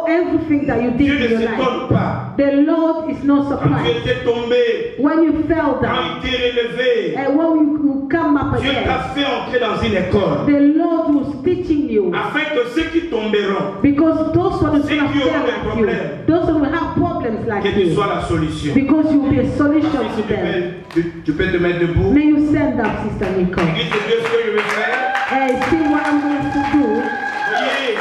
everything that you Dieu did ne in your life, s'étonne pas. the Lord is not Quand tu surprised. étais tombé, When you fell quand down, il t'est relevé, and when you come up Dieu again, t'a fait entrer dans une école. the Lord was teaching you. Afin que ceux qui tomberont, Because those ones Ceux who have qui auront failed des like you, problèmes, those who will have problems like que tu you, sois la solution. because you will be a solution Si to tu them. tu peux te mettre debout. May you stand up, Sister Nicole. Église de Dieu, ce que je vais faire. See what I'm going to do. Voyez,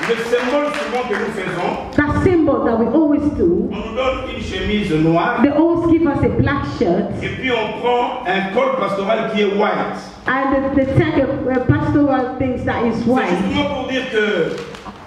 le symbole souvent que nous faisons, That symbol that we always do, on nous donne une chemise noire they always give us a black shirt, et puis on prend un col pastoral qui est white. and they take a pastoral things that is C'est white. justement pour dire que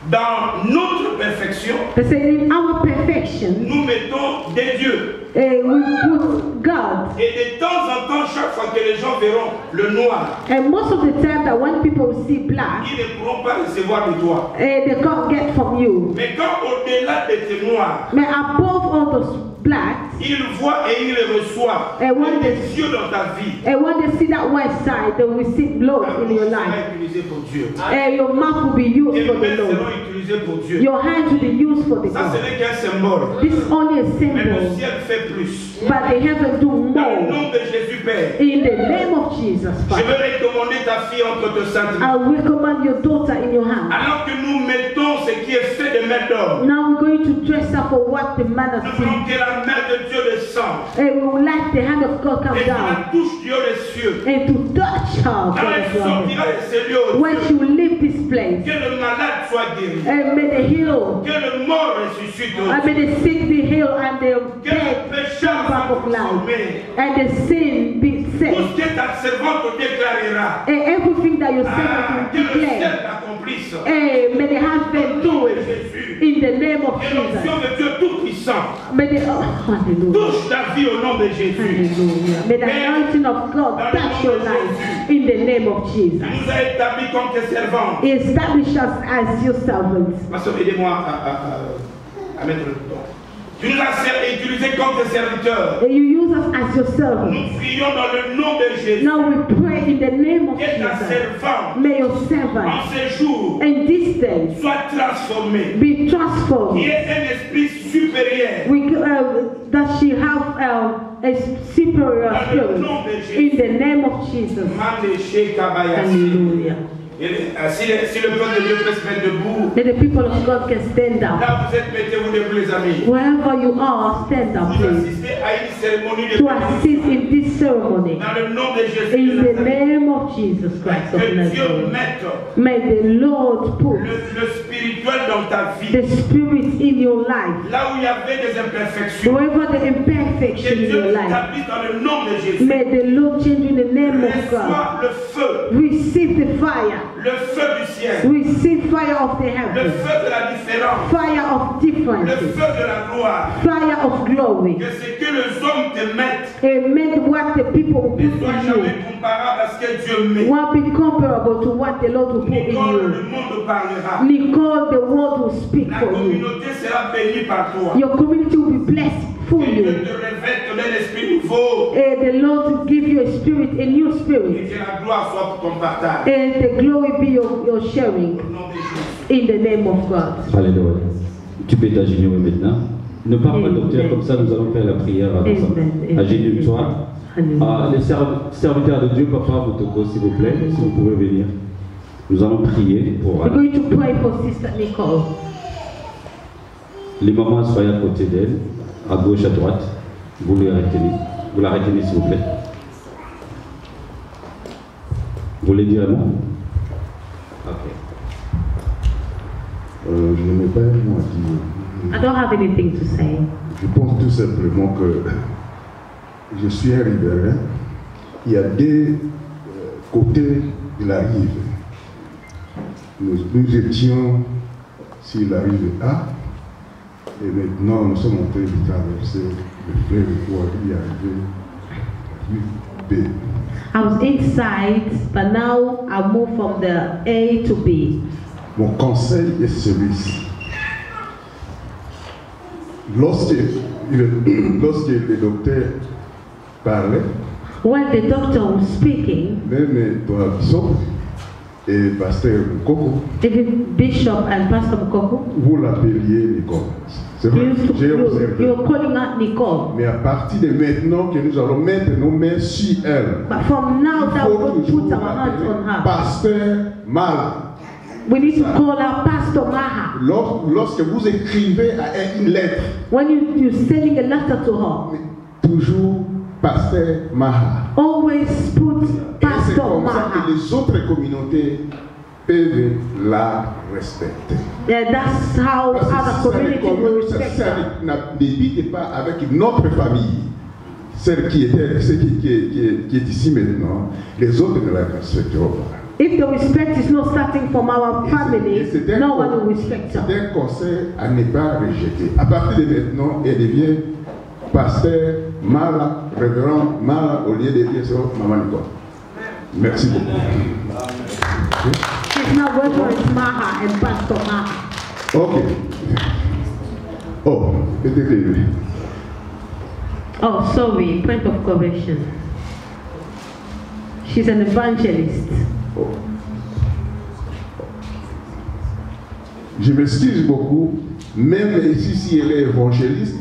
dans notre perfection, They say in our perfection, nous mettons des dieux. we put God. Et de temps en temps, chaque fois que les gens verront le noir, And most of the time that when people see black, ils ne pourront pas recevoir de toi. they can't get from you. Mais quand au-delà de tes noirs, But above all those blacks, ils voient et ils reçoivent Et when des they- yeux dans ta vie. and when they see that white side, they will see blood Ta in bouche your sera life. utilisée pour Dieu. And your mouth will be Tes used for the mains seront Lord. utilisées pour Dieu. Your hands will be used for the Ça, ce God. n'est qu'un symbole. This is only a Mais le symbol, ciel fait plus. but they haven't do Dans le more. nom de Jésus Père, In the name of Jesus je Christ, veux recommander ta fille entre tes saintes mains. I recommend your daughter in your hand. Alors que nous mettons ce qui est fait de main d'homme, Now we're going to dress up for what the man nous has voulons seen. que la main de Dieu descende And we will let the hand of God come et que down la touche Dieu des cieux. and to touch her. Quand God elle of glory. sortira de ce lieu, When she will leave this place, que le malade soit guéri, and may the healed, que le mort ressuscite, and may the sick be healed, and the que le dead pécheur come back soit of life, transformé. and the sin be Tout set. ce que ta servante déclarera, And everything that your que servant will le ciel declare, l'accomplisse. may the husband do it in the name of Que l'onction Jesus. de Dieu Tout-Puissant May the hallelujah. touche ta vie au nom de Jésus. Hallelujah. May the anointing of God touch your life in the name of Il Jesus. nous a établis comme tes servants. Establish us as your servants. Pasteur, aidez-moi à mettre le bouton. Tu nous as utilisés comme tes serviteurs. And you use us as your Nous servants. prions dans le nom de Jésus. Now we pray in the name of Que ta Jesus. servante May your en servant ces jours in this day soit transformée. be transformed. Il y ait un esprit supérieur. That she have a superior spirit in the name of Jesus. Hallelujah. Si le peuple de Dieu peut se mettre debout, That the people of God can stand up. là vous êtes, mettez-vous debout les amis. Wherever you are, stand up, Vous please. assistez à une cérémonie de To assist in this ceremony. dans le nom de Jésus In de the Nazareth. name of Jesus Christ of Que Dieu Nazareth. mette May the Lord put le spirituel dans ta vie. the Spirit in your life. Là où il y avait des imperfections, Wherever the que imperfection in Dieu your life. t'établisse dans le nom de Jésus. May the Lord change in the name of God. Reçois le feu, Receive the fire. le feu du ciel, Receive fire of the le heavens. feu de la différence, Fire of le differences. feu de la gloire. Fire of glory. Que ce que les hommes te mettent Amen. What the people ne put soit in jamais you comparable à ce que Dieu met. won't be comparable to what the Lord will put in Nicole, you. le monde parlera. Nicole, the world will speak La for you. communauté sera bénie par toi. Your community will be blessed for Et Dieu you. te révèle, te donne l'esprit nouveau. And the Lord will give you a spirit, a new Et spirit. que la gloire soit pour ton partage. And the glory be your sharing Au nom de Jésus. in the name of God. Alléluia. Tu peux t'agenouiller maintenant. Ne parle pas, Amen. docteur, comme ça nous allons faire la prière ensemble. Amen. Agenouille-toi. Hallelujah. Les serviteurs de Dieu, Papa Motoko, s'il vous plaît, si vous pouvez venir. Nous allons prier pour We're going to pray for Sister Nicole. les mamans. Soyez à côté d'elle, à gauche, à droite. Vous la retenez, s'il vous plaît. Vous voulez dire un mot? Ok. Je n'ai pas un mot à dire. I don't have anything to say. Je pense tout simplement que je suis un riverain. Il y a deux côtés de la rive. Nous étions sur la rive A et maintenant nous sommes en train de traverser le fleuve pour y arriver à la rive B. I was inside, but now I moved from the A to B. Mon conseil est celui-ci. Lorsque le docteur parlait, When the doctor was speaking, même ton bishop et pasteur Coco, even Bishop and Pastor Mukoko, vous l'appeliez Nicole. C'est vrai, j'ai observé. you're calling out Nicole. Mais à partir de maintenant que nous allons mettre nos mains sur elle, But from now il that faut we're going to toujours put our hands on l'appeler her, pasteur Mala. we need to call her Pastor Maha. Lorsque vous écrivez à elle une lettre, When you're sending a letter to her, toujours pasteur Maha. always put Et c'est Pastor comme ça Maha. que les autres communautés peuvent la respecter. Yeah, that's how Parce que other si ça communities will respect her. n'habite pas avec notre famille, celle qui est ici maintenant, les autres ne la respecteront pas. If the respect is not starting from our family, no one will respect her. C'est un conseil à ne pas rejeter. À partir de maintenant, elle devient pasteur Mala, révérend Mala, au lieu de dire ça, Maman Nicole. Merci beaucoup. She's now Reverend Maha and Pastor Maha. Ok. Oh, peut-être. Oh, sorry, point of correction. She's an evangelist. Oh. Je m'excuse beaucoup, même ici, si elle est évangéliste,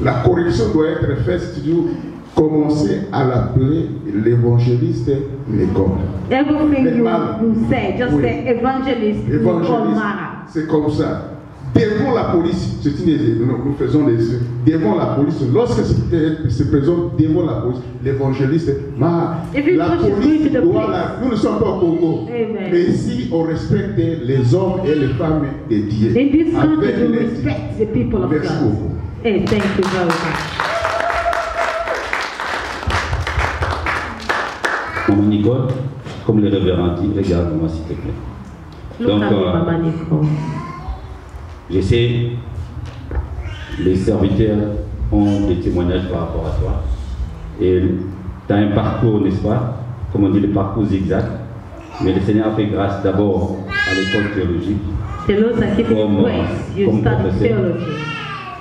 la correction doit être faite, c'est-à-dire commencer à l'appeler l'évangéliste Nicole. Everything Mais mal. you say, just Oui. say evangelist Nicole Évangéliste, Maha. c'est comme ça. Devant la police, nous faisons devant la police, lorsque se présente devant la police, l'évangéliste, If you la push it police to the doit police. nous ne sommes pas au Congo, Amen. mais ici on respecte les hommes et les femmes de Dieu. In this country, Avec we les- respect the people of Merci God. beaucoup. Hey, thank you very much. Maman Nicole, comme les révérends dit, regarde-moi s'il te plaît. Look Donc, at me, Mama Nicole. je sais, les serviteurs ont des témoignages par rapport à toi. Et tu as un parcours, n'est-ce pas? Comme on dit, le parcours zigzag. Mais le Seigneur a fait grâce d'abord à l'école théologique. The Lord has given you Comme- grace. You comme study professeur. theology.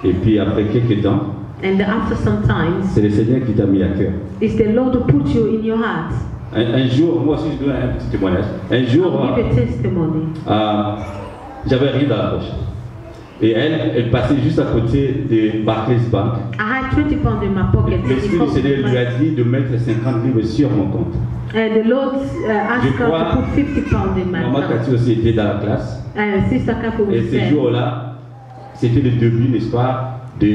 Et puis après quelques temps, And after some time, c'est le Seigneur qui t'a mis à cœur. it's the Lord who put you in your heart. Un jour, moi aussi je donne un petit témoignage. Un jour, I'll give a testimony. j'avais rien dans la poche. Et elle passait juste à côté de Barclays Bank. I had 20 pounds in my pocket. L'Esprit du Seigneur lui a dit de mettre 50 livres sur mon compte. And the Lord asked her to put 50 pounds in my Maman account. Cathy aussi était dans la classe. Sister Kathy Et was ce there. jour-là, c'était le début, n'est-ce pas, de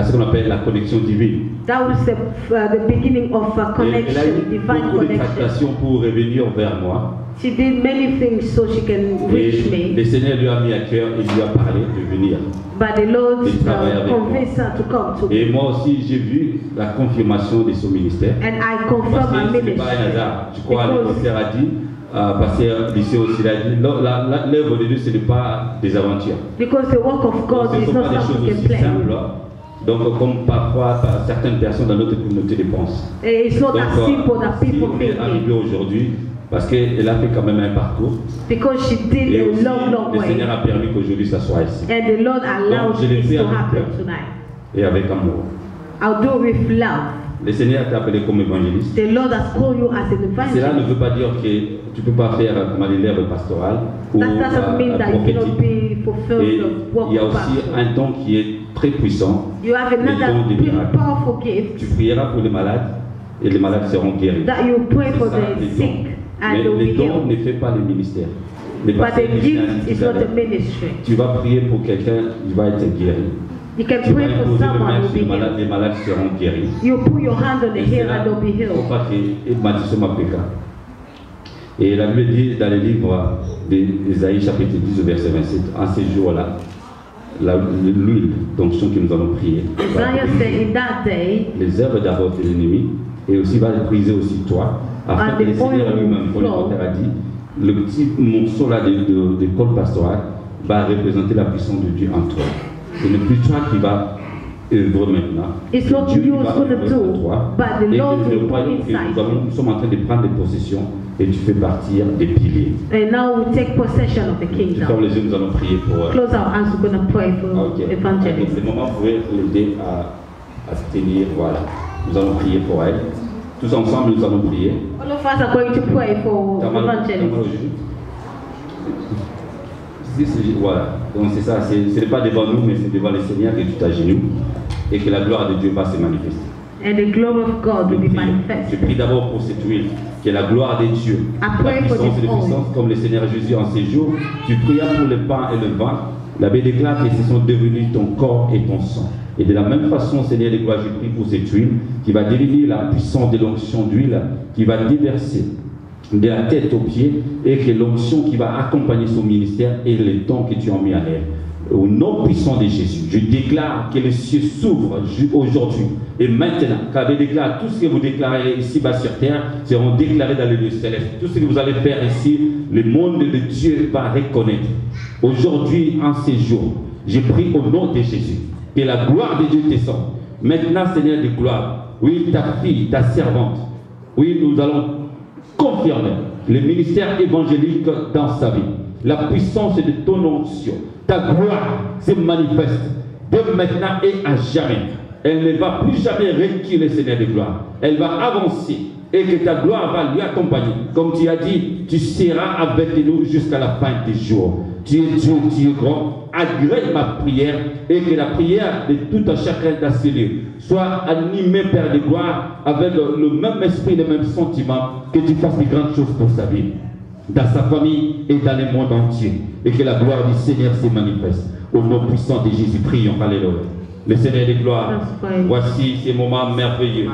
ce qu'on appelle la connexion divine. That was the beginning of a Et elle a connection, eu divine beaucoup de connection. tractations pour revenir vers moi. She did many things so she can reach Et me. le Seigneur lui a mis à cœur et lui a parlé de venir. But the Lord Il travaille avec convinced her to come to Et me. moi aussi, j'ai vu la confirmation de son ministère. And I Parce confirmed my que ce n'est pas un ministry. hasard. Je crois que le Because pasteur a dit, pasteur lycée aussi, il a dit, l'œuvre de Dieu, ce n'est pas des aventures. Because the work of God Ce ne is sont not pas des something choses you can aussi play simples. with. Donc, comme parfois certaines personnes dans notre communauté le pensent. It's not as simple that si people on est think arrivé it. aujourd'hui, parce qu'elle a fait quand même un parcours. Because she did Et a aussi, long le way. Seigneur a permis qu'aujourd'hui ça soit ici. And the Lord allowed je l'ai this fait to avec happen cœur. tonight. Et avec amour. I'll do it with love. Le Seigneur t'a appelé comme évangéliste. The Lord has called you as an Cela ne evangelist. veut pas dire que tu ne peux pas faire l'œuvre pastorale ou That doesn't mean that you cannot prophétique. be fulfilled Et the work il y a of aussi pastor. un don qui est très puissant. You have le don des another miracles. powerful Tu gift prieras pour les malades et les malades seront guéris. that you pray C'est for ça, les the dons. sick and Mais they will les be dons healed. ne fait pas le ministère. Les But pasteurs the disent gift is tout à not l'heure, a ministry. tu vas prier pour quelqu'un, il va être guéri. You can Tu vas pray for imposer le someone main who sur will les be malades, les healed. malades seront guéris. You put your hand on the Et c'est head là, and they'll be il faut healed. pas qu'il bâtisse ma péka. Et la Bible dit dans le livre d'Ésaïe chapitre 10 au verset 27, en ces jours-là, l'huile d'onction que nous allons prier, Isaiah said in that day, les œuvres d'abord de l'ennemi, et aussi va briser aussi toi, afin And que the le Seigneur oil lui-même, will comme le flow. pasteur a dit, le petit morceau là de col pastoral va représenter la puissance de Dieu en toi. Ce n'est plus toi qui vas œuvrer maintenant. It's not Dieu qui you va who's gonna œuvrer do, en toi. but the Et Lord que le will royaume put que inside. nous sommes en train de prendre des possessions et tu fais partir des piliers. And now we take possession of the Tu fermes kingdom. les yeux, nous allons prier pour eux. Close our hands, we're going to pray for Ok. Donc, evangelism. le moment, vous pouvez l'aider à se tenir. Voilà. Nous allons prier pour elle. Tous ensemble, nous allons prier. All of us are going to pray for T'as mal au evangelism. genou? Voilà. Donc c'est ça. Ce n'est pas devant nous, mais c'est devant le Seigneur que tu t'agenouilles et que la gloire de Dieu va se manifester. And the glory of God will be Je manifested. prie d'abord pour cette huile, qui est la gloire de Dieu. I La pray for puissance et this la puissance, oil. comme le Seigneur Jésus en ces jours. Tu prias pour le pain et le vin. La Bible déclare que ce sont devenus ton corps et ton sang. Et de la même façon, Seigneur de gloire, je prie pour cette huile qui va devenir la puissance de l'onction d'huile, qui va déverser de la tête aux pieds, et que l'onction qui va accompagner son ministère et les dons que tu as mis à elle. Au nom puissant de Jésus, je déclare que les cieux s'ouvrent aujourd'hui et maintenant. Car je déclare tout ce que vous déclarez ici-bas sur terre seront déclarés dans les lieux célestes. Tout ce que vous allez faire ici, le monde de Dieu va reconnaître. Aujourd'hui, en ces jours, je prie au nom de Jésus que la gloire de Dieu descende. Maintenant, Seigneur de gloire, oui, ta fille, ta servante, oui, nous allons confirmer le ministère évangélique dans sa vie. La puissance de ton onction, ta gloire se manifeste de maintenant et à jamais. Elle ne va plus jamais reculer, Seigneur de gloire. Elle va avancer et que ta gloire va lui accompagner. Comme tu as dit, tu seras avec nous jusqu'à la fin des jours. Tu es Dieu, tu es grand. Agrée ma prière et que la prière de tout un chacun dans ces lieux soit animée, Père de gloire, avec le même esprit, le même sentiment, que tu fasses de grandes choses pour sa vie, dans sa famille et dans le monde entier, et que la gloire du Seigneur se manifeste. Au nom puissant de Jésus, prions. Alléluia. Le Seigneur de gloire, voici ces moments merveilleux,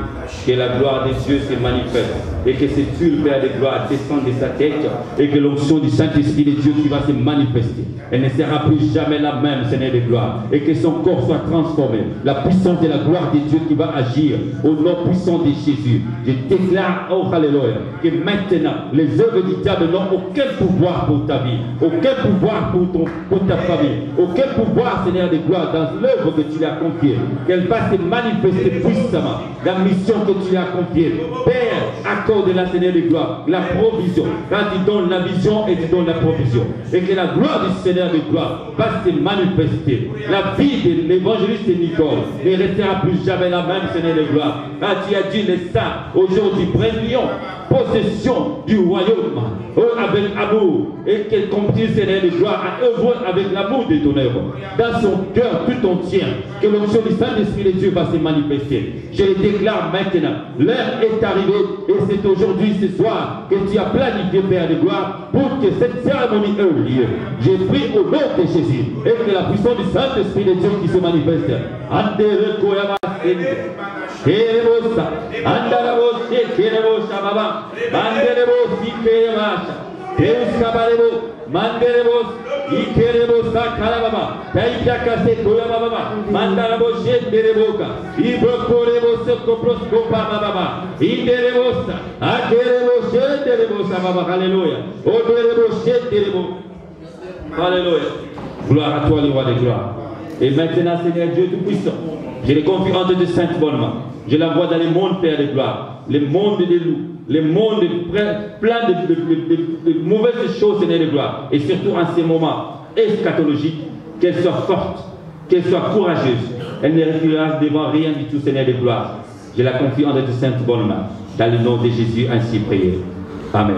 que la gloire de Dieu se manifeste, et que cette huile, Père de gloire, descende de sa tête, et que l'onction du Saint-Esprit de Dieu qui va se manifester. Elle ne sera plus jamais la même, Seigneur de gloire, et que son corps soit transformé. La puissance de la gloire de Dieu qui va agir au nom puissant de Jésus. Je déclare, oh Alléluia, que maintenant, les œuvres du diable n'ont aucun pouvoir pour ta vie, aucun pouvoir pour ta famille, aucun pouvoir, Seigneur de gloire, dans l'œuvre que tu as confiée. Qu'elle fasse se manifester puissamment la mission que tu as confiée. Père, accorde-la, Seigneur de gloire, la provision. Quand tu donnes la vision et tu donnes la provision. Et que la gloire du Seigneur de gloire va se manifester. La vie de l'évangéliste Nicole ne restera plus jamais la même, Seigneur de gloire. Quand tu as dit les saints, aujourd'hui, prenions possession du royaume avec amour et qu'elle continue, Seigneur de gloire, à œuvrer avec l'amour de ton œuvre dans son cœur tout entier, que l'onction du Saint-Esprit de Dieu va se manifester. Je le déclare maintenant, l'heure est arrivée et c'est aujourd'hui, ce soir, que tu as planifié, Père de gloire, pour que cette cérémonie ait lieu. J'ai pris au nom de Jésus et que la puissance du Saint-Esprit de Dieu qui se manifeste. Keremosa, Andarabos, Keremosa, Baba, Manderebos, Ikeremasha, Deus Cabarebo, Manderebos, Ikeremosa, Kalababa, Taikakase, Koyababa, Mandarabos, Dereboka, Ibrokorebos, Koproskopa, Baba, Inderebosa, Akerebos, Derebosa, Baba, Alléluia, Oderebos, Derebo, Alléluia. Gloire à toi, le roi des gloires. Et maintenant, Seigneur Dieu Tout-Puissant, je les confie entre tes saintes bonnement. Je l'envoie dans les mondes, Père de gloire, les mondes des loups, les mondes pleins de mauvaises choses, Seigneur de gloire. Et surtout en ces moments eschatologiques, qu'elle soit forte, qu'elle soit courageuse. Elle ne reculera devant rien du tout, Seigneur de gloire. Je la confie entre tes saintes bonnement. Dans le nom de Jésus, ainsi prié. Amen.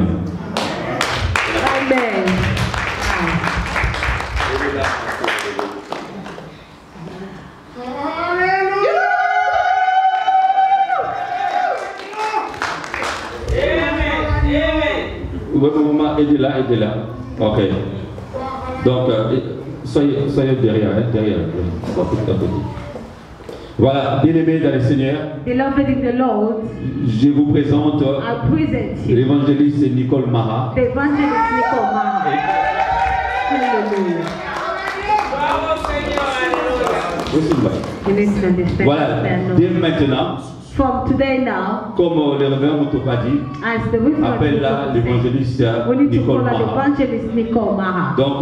Amen. Aidez-la. Ok. Donc, soyez derrière. Voilà, bien-aimés dans le Seigneur, Beloved in the Lord, je vous présente I present you l'évangéliste Nicole Maha. the evangelist Nicole Maha. Hallelujah. You need to understand. Voilà, dès maintenant, From today now, comme le révérend Moutoupa dit, as the Reverend appelle-la l'évangéliste we need to Nicole call her Maha. evangelist Nicole Maha. Donc,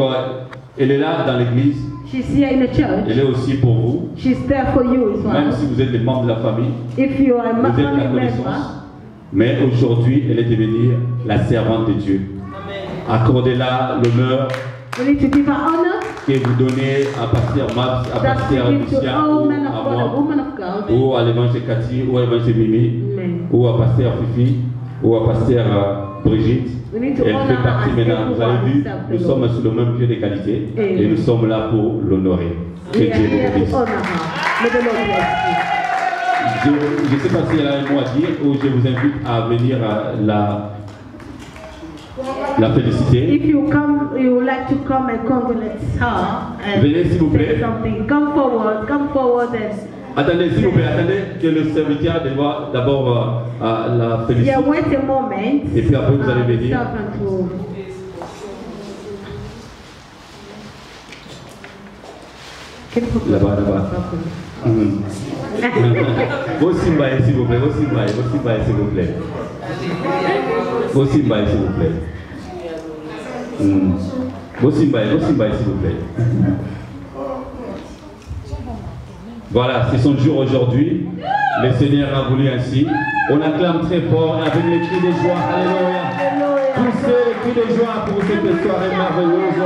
elle est là dans l'église, She's here in the church. elle est aussi pour vous, She's there for you as même well. si vous êtes des membres de la famille, If you are a vous êtes family la member, connaissance. Mais aujourd'hui, elle est devenue la servante de Dieu. Accordez-la l'honneur we need to give her honor. que vous donnez à Pasteur Max, à That Pasteur we give to Lucien, all ou men of à God, a moi, woman of God. ou à l'évangile Cathy, ou à l'évangile Mimi, Amen. ou à Pasteur Fifi, ou à Pasteur Brigitte. We need to Elle honor fait her partie as maintenant. Vous avez vu, serve the nous Lord. sommes sur le même pied d'égalité et nous sommes là pour l'honorer. Que We are Dieu vous here bénisse. to honor her. May the Lord bless you. Je ne sais pas si elle a un mot à dire ou je vous invite à venir la féliciter. If you come, you would like to come and congratulate her Venez, s'il vous say plaît. something. Come forward and Attendez, s'il vous plaît, attendez que le serviteur doit d'abord la féliciter. yeah, wait a moment. Et puis après, vous allez The venir. servant will- Can you put Là-bas, là-bas. Mhm. Vos Simbaye, s'il vous plaît, vos Simbaye, s'il vous plaît. Vos Simbaye, s'il vous plaît. Vos Simbaye, s'il vous plaît. Voilà, c'est son jour aujourd'hui. Le Seigneur a voulu ainsi. On acclame très fort avec les cris de joie. Alléluia. Poussez les cris de joie pour cette soirée merveilleuse.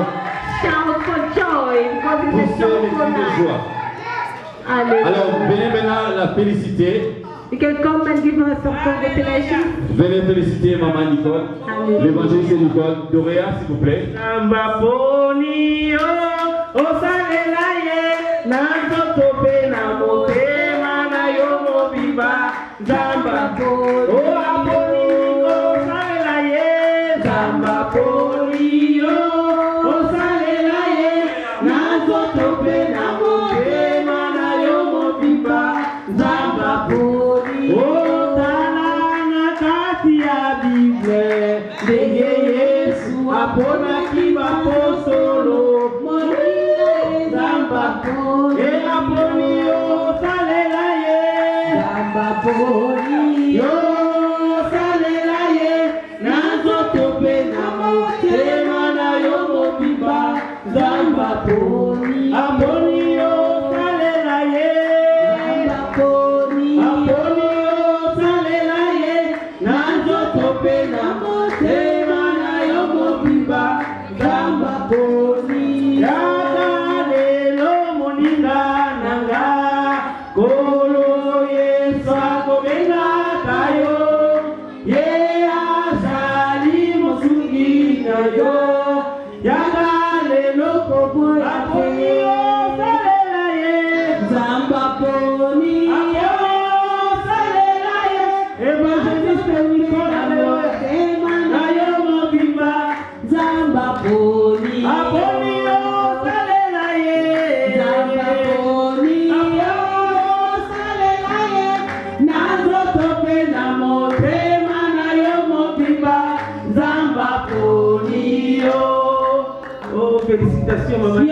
Shout for joy because it's a Poussez les joyful cris de night. joie. Hallelujah. Alors, venez maintenant la féliciter. You can come and give her some congratulations. Venez féliciter Maman Nicole. Alléluia. L'évangéliste Nicole. Doréa, s'il vous plaît. Namba poni o osalela ye nanzotope na motema na yo mobiba Nzamba poni o aponi osalela ye Nzamba poni o osalela ye nanzotope na motema na yo mobiba Nzamba poni o tala na kati ya Bible ndenge Yesu apona kibapostolo Nzamba poni e aponi o salela ye Nzamba poni o salela ye nazotope na motema na yo mobiba Nzamba poni aponi o salela ye manifestation, maman.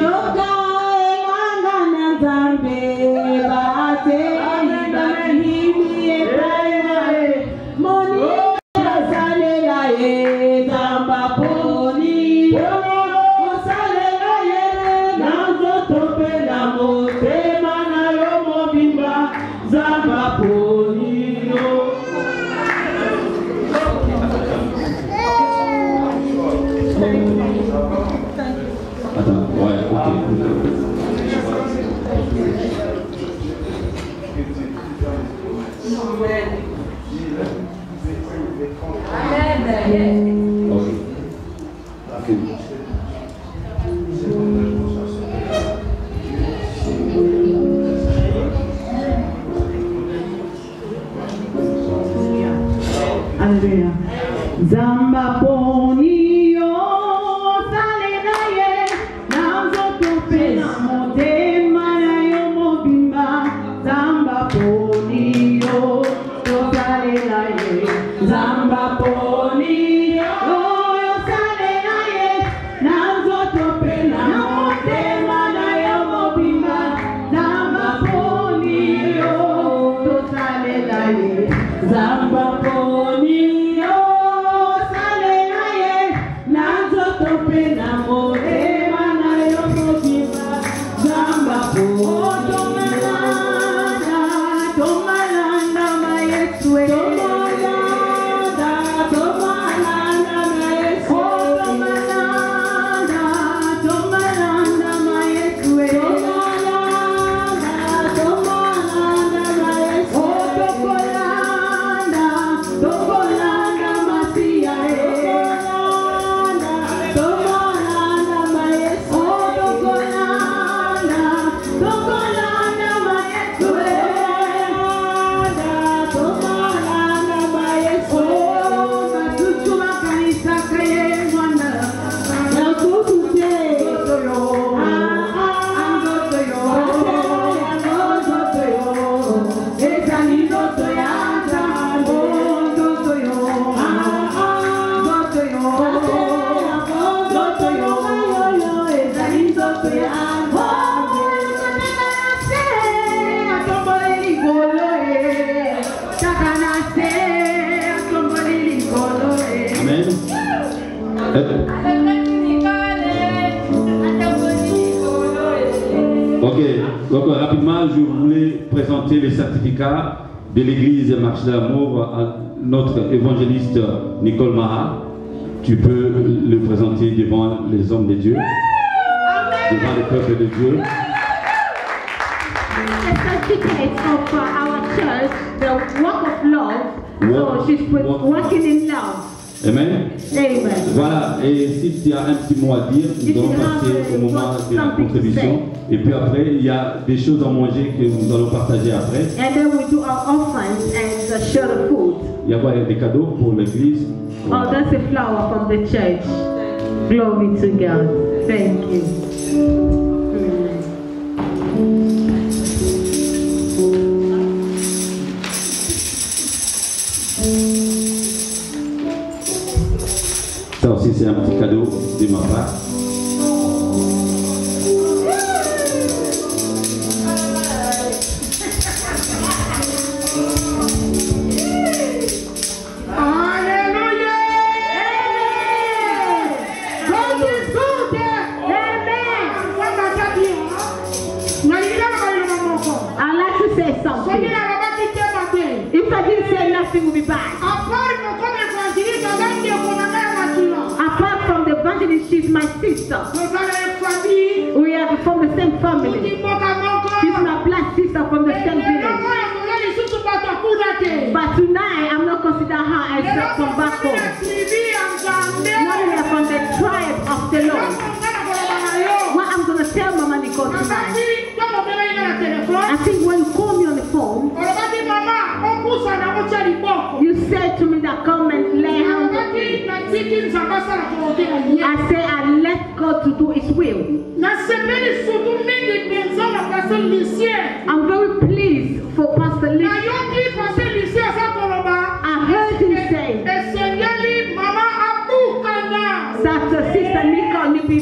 Zamba ponio salelaye nazo tope na motema na yo mobimba. Zamba ponio salelaye, zamba ponio salelaye nazo tope na motema na yo mobimba. Zamba ponio salelaye, zamba ponio. Ok, donc rapidement, je voulais présenter les certificats de l'église Marche de l'Amour à notre évangéliste Nicole Maha. Tu peux le présenter devant les hommes de Dieu, devant le peuple de Dieu. The certificate of our church, the work of love. So she's working in love. Amen. Amen. Voilà, et si tu as un petit mot à dire, nous allons passer au moment de la contribution. Et puis après, il y a des choses à manger que nous allons partager après. And then we do our offerings and share the food. Il y a quoi, des cadeaux pour l'église? Oh, that's a flower from the church. Glory to God. Thank you. Ça aussi, c'est un petit cadeau de ma part. Will be bad. Apart from the evangelist, she's my sister. We are from the same family. She's my black sister from the same village. But tonight, I'm not considering her as from back home. Now we are from the tribe of the Lord. What I'm going to tell Mama Nicole tonight, I think when you call me on the phone, you said to me that come and lay hands on me. I say I let God to do His will. I'm very pleased for Pastor Lee. I heard him say that Sister Nicole will be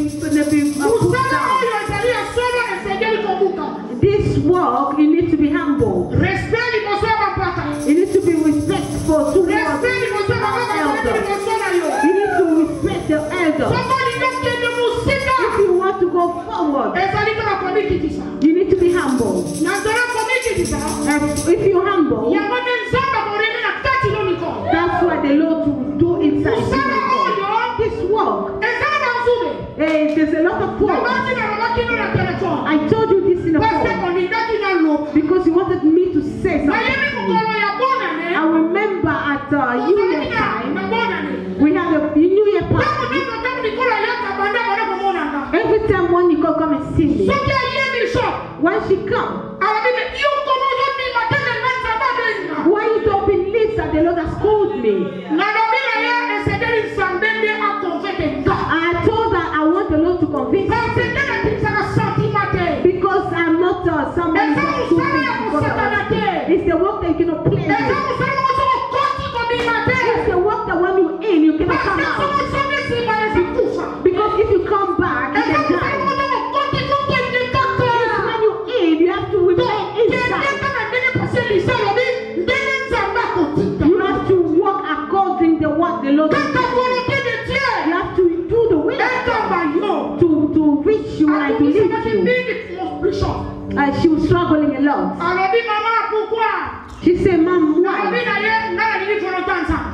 if you're humble, that's what the Lord will do inside you. This work, there's a lot of work. I told you this in the phone because you wanted me to say something. I remember at New Year time, we had a New Year party. Every time when Nicole come and see me, when she come, why you don't believe that the Lord has called me? I told her I want the Lord to convince me. Because I'm not somebody who's stupid. It's the work that you cannot play with. It's the work that when you're in, you cannot come out. Because if you come back, you can die. It's when you're in, you have to remain inside. You have to walk according to what the Lord says. You have to do the will to reach you and to lead you. She was struggling a lot. She said, Mom, why?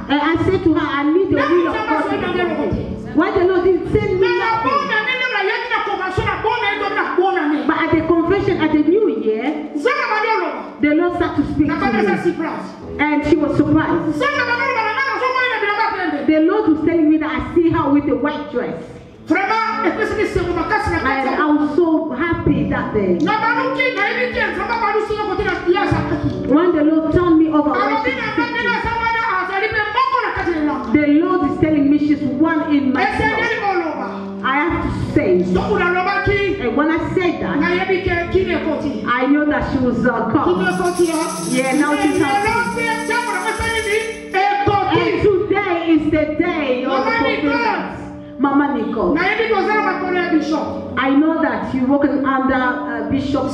I said to her, I need the will of God. Why the Lord didn't send me nothing? But at the confession at the New Year, the Lord started to speak to me. And she was surprised. The Lord was telling me that I see her with a white dress. And I was so happy that day. When the Lord turned me over, the Lord is telling me she's one in myself. I have to say. And when I said that, I know that she was caught. Yeah, now she's happy. And today is the day of fulfillment. Mama Nicole, I know that you're working under Bishop.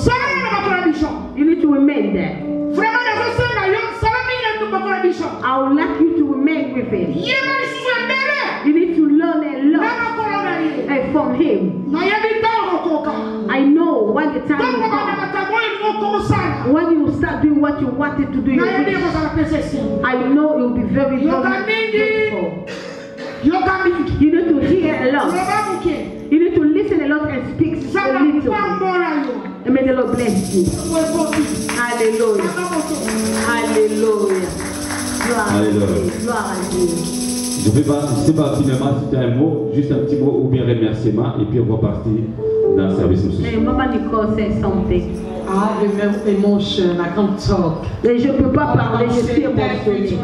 You need to remain there. I would like you to remain with him. You need to learn a lot from him. I know when the time will come, when you start doing what you wanted to do, I know you'll be very, very grateful. You need to hear a lot. You need to listen a lot and speak a little. And may the Lord bless you. Hallelujah. Hallelujah. Gloire à Dieu. Je ne sais pas finalement si tu as un mot, juste un petit mot ou bien remerciement, et puis on va partir dans le service social. Maman Nicole said something. I have emotion, I can't talk. Je ne peux pas parler, je suis émotionnée.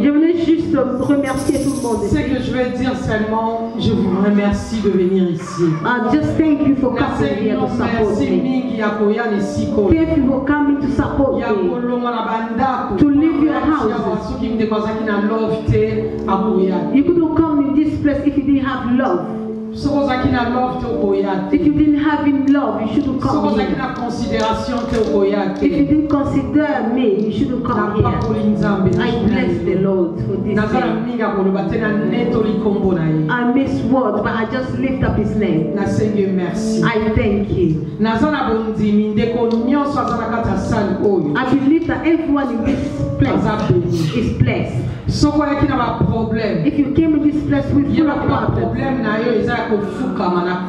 Je voulais juste remercier tout le monde. Ce que je vais dire seulement, je vous remercie de venir ici. Just thank you for coming here to support me. Thank you for coming to support me. To leave your house. You couldn't come in this place if you didn't have love. If you didn't have in love, you shouldn't come here. If you didn't consider me, you shouldn't come here. I bless the Lord for this day. I miss words, but I just lift up his name. I thank you. I believe that everyone in this place is blessed. If you came in this place with full of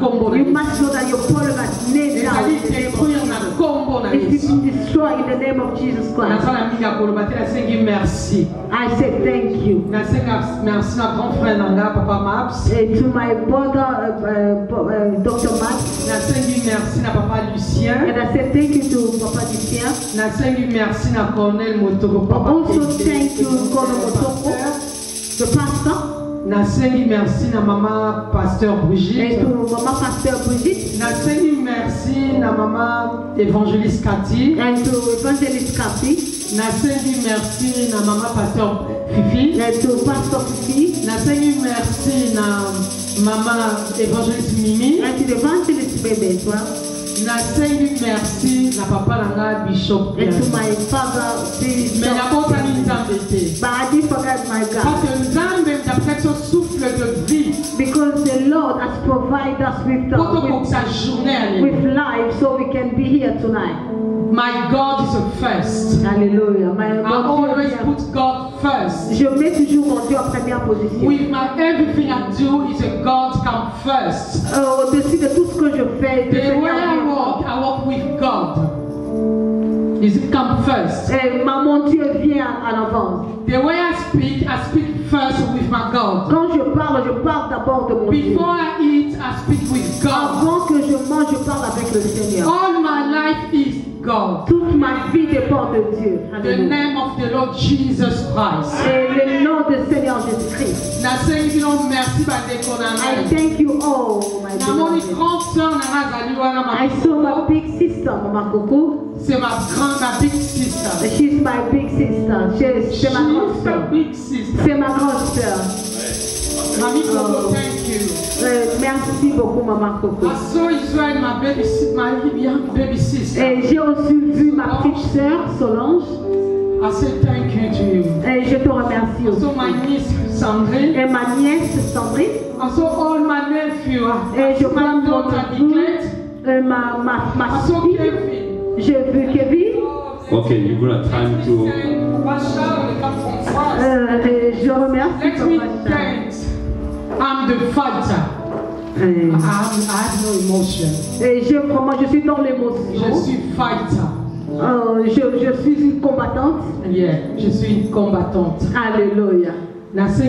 problems, you must know that your problem has laid down. It's been destroyed in the name of Jesus Christ. I say thank you. To my brother, Dr. Max. And I say thank you to Papa Lucien. Also thank you to Colonel Motoko, the pastor. Merci na maman pasteur Brigitte. Et to maman pasteur Brigitte. Merci na maman évangéliste Cathy. And to evangelist Cathy. Merci na maman pasteur Fifi. And to pastor Fifi. Merci na maman évangéliste Mimi. And to the evangelist baby as well. Merci na papa nanga Bishop. And to my father Bishop. Mais la bonne famille But I didn't forget my God. Parce que Nzambe d'après son souffle de vie. Because the Lord God has provided us with life so we can be here tonight. My God is the first. Alléluia. I always put God first. Je mets toujours mon Dieu en première position. With my everything I do is a God come first. Au-dessus de tout ce que je fais, the way I walk with God. Is it come first? Et mon Dieu vient à l'avance. The way I speak first with my God. Quand je parle d'abord de mon Dieu. Before I eat, I speak with God. Avant que je mange, je parle avec le Seigneur. All my life is God. Toute ma vie dépend de Dieu. The name of the Lord Jesus Christ. Et le nom du Seigneur Jésus-Christ. I thank you all, my beloved. I saw my big sister, Mama Coco. C'est ma big sister. She's my big sister. C'est ma grande sœur. C'est ma grande sœur. Mami Coco, thank you. Merci beaucoup, Maman Coco. I saw Israel, my young baby sister. Et j'ai aussi vu ma petite sœur Solange. I say thank you to you. Et je te remercie aussi. I saw my niece Sandrine. Et ma nièce Sandrine. I saw all my nephew. Et je prends mon daughter Nicolette. Ma fille. J'ai vu Kevin. Okay, you're gonna time to. Je remercie. Let me thank. I'm the fighter. I have no emotion. Et je suis dans l'émotion. Je suis fighter. Je suis une combattante. Yeah, je suis une combattante. Alléluia. Merci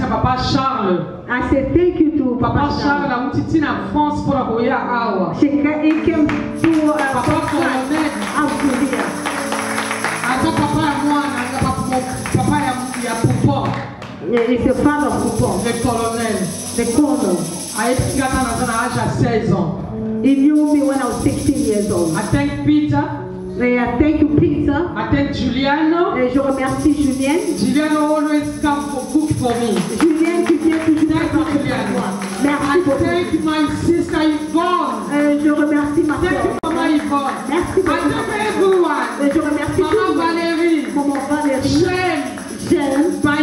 à Papa Charles. I say thank you to Papa Charles. La mutiti na France pour la boya awa. He came to Papa Colonel. Attends papa et moi, papa ya Poupon. It's a father of Poupon. Le colonel. The colonel. I got à 16 ans. He knew me when I was 16 years old. I thank Peter. I thank you, Peter. I thank Giuliano. Et je remercie Julien. Giuliano always come for cook for me. Julien qui vient toujours pour moi. Merci beaucoup. I thank my sister Yvonne. Je remercie ma soeur. Thank you, Mama Yvonne. Merci beaucoup. I thank everyone. Et je remercie Maman Valérie. Maman Valérie. Jeanne. My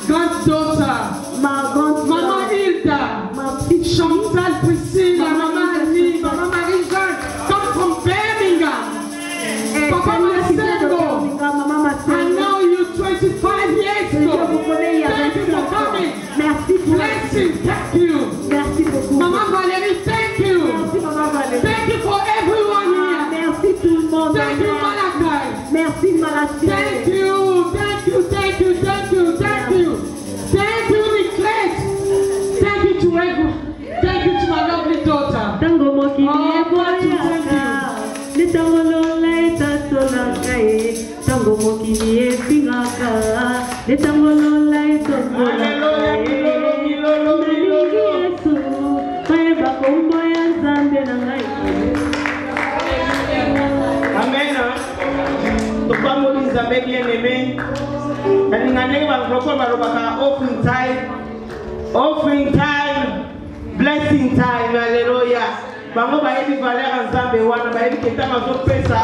granddaughter. Ma grande Maman Hilda. Ma petite Chantal Priscilla. Maman Annie. Maman Marie-Jeanne. Come from Birmingham. Papa Masengo. I know you 25 years ago. Thank you for coming. Merci pour blessing. Thank you. Merci beaucoup. Maman Valérie, thank you. Merci Maman Valérie. Thank you for everyone here. Merci tout le monde. Thank you Malakai. Merci Malakai. Thank you. Thank you. Thank you. Thank you. Thank you. Thank you Nicolette. Thank you to everyone. Thank you to my lovely daughter. Tango moki thank you. Tango moki ni fingaka, de tango lola etongo la milolo Yesu, kaya bakombo ya Nzambe na ngai. Amen. Tokamo Nzambe bien aimé. Ningane ba roko ba robaka offering time, blessing time. Hallelujah. Bango ba yebi valeur Nzambe wana ba yebi ketanga zo pesa.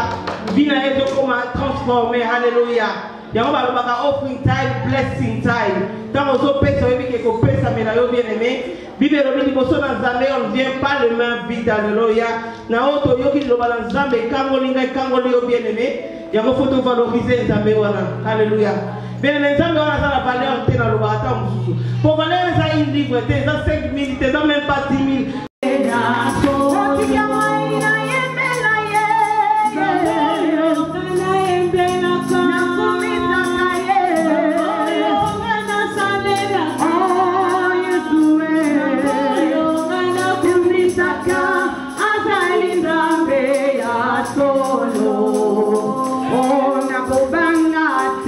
Vina yezo koma transformer. Hallelujah. Yango ba lobaka offering time, blessing time. Tango zo pesa yebi ke ko pesa mena yo bien aimé. Bible lobi liboso na Nzambe on vient pas le main vide. Hallelujah. Na oto yoki loba na Nzambe kango linga kango yo bien aimé. Yango faut valoriser Nzambe wana. Hallelujah. Bien aimé Nzambe wana za la valeur te na loba ata mususu. Pour valeur za une livre te za 5 000 te za même pas 10 000. Banga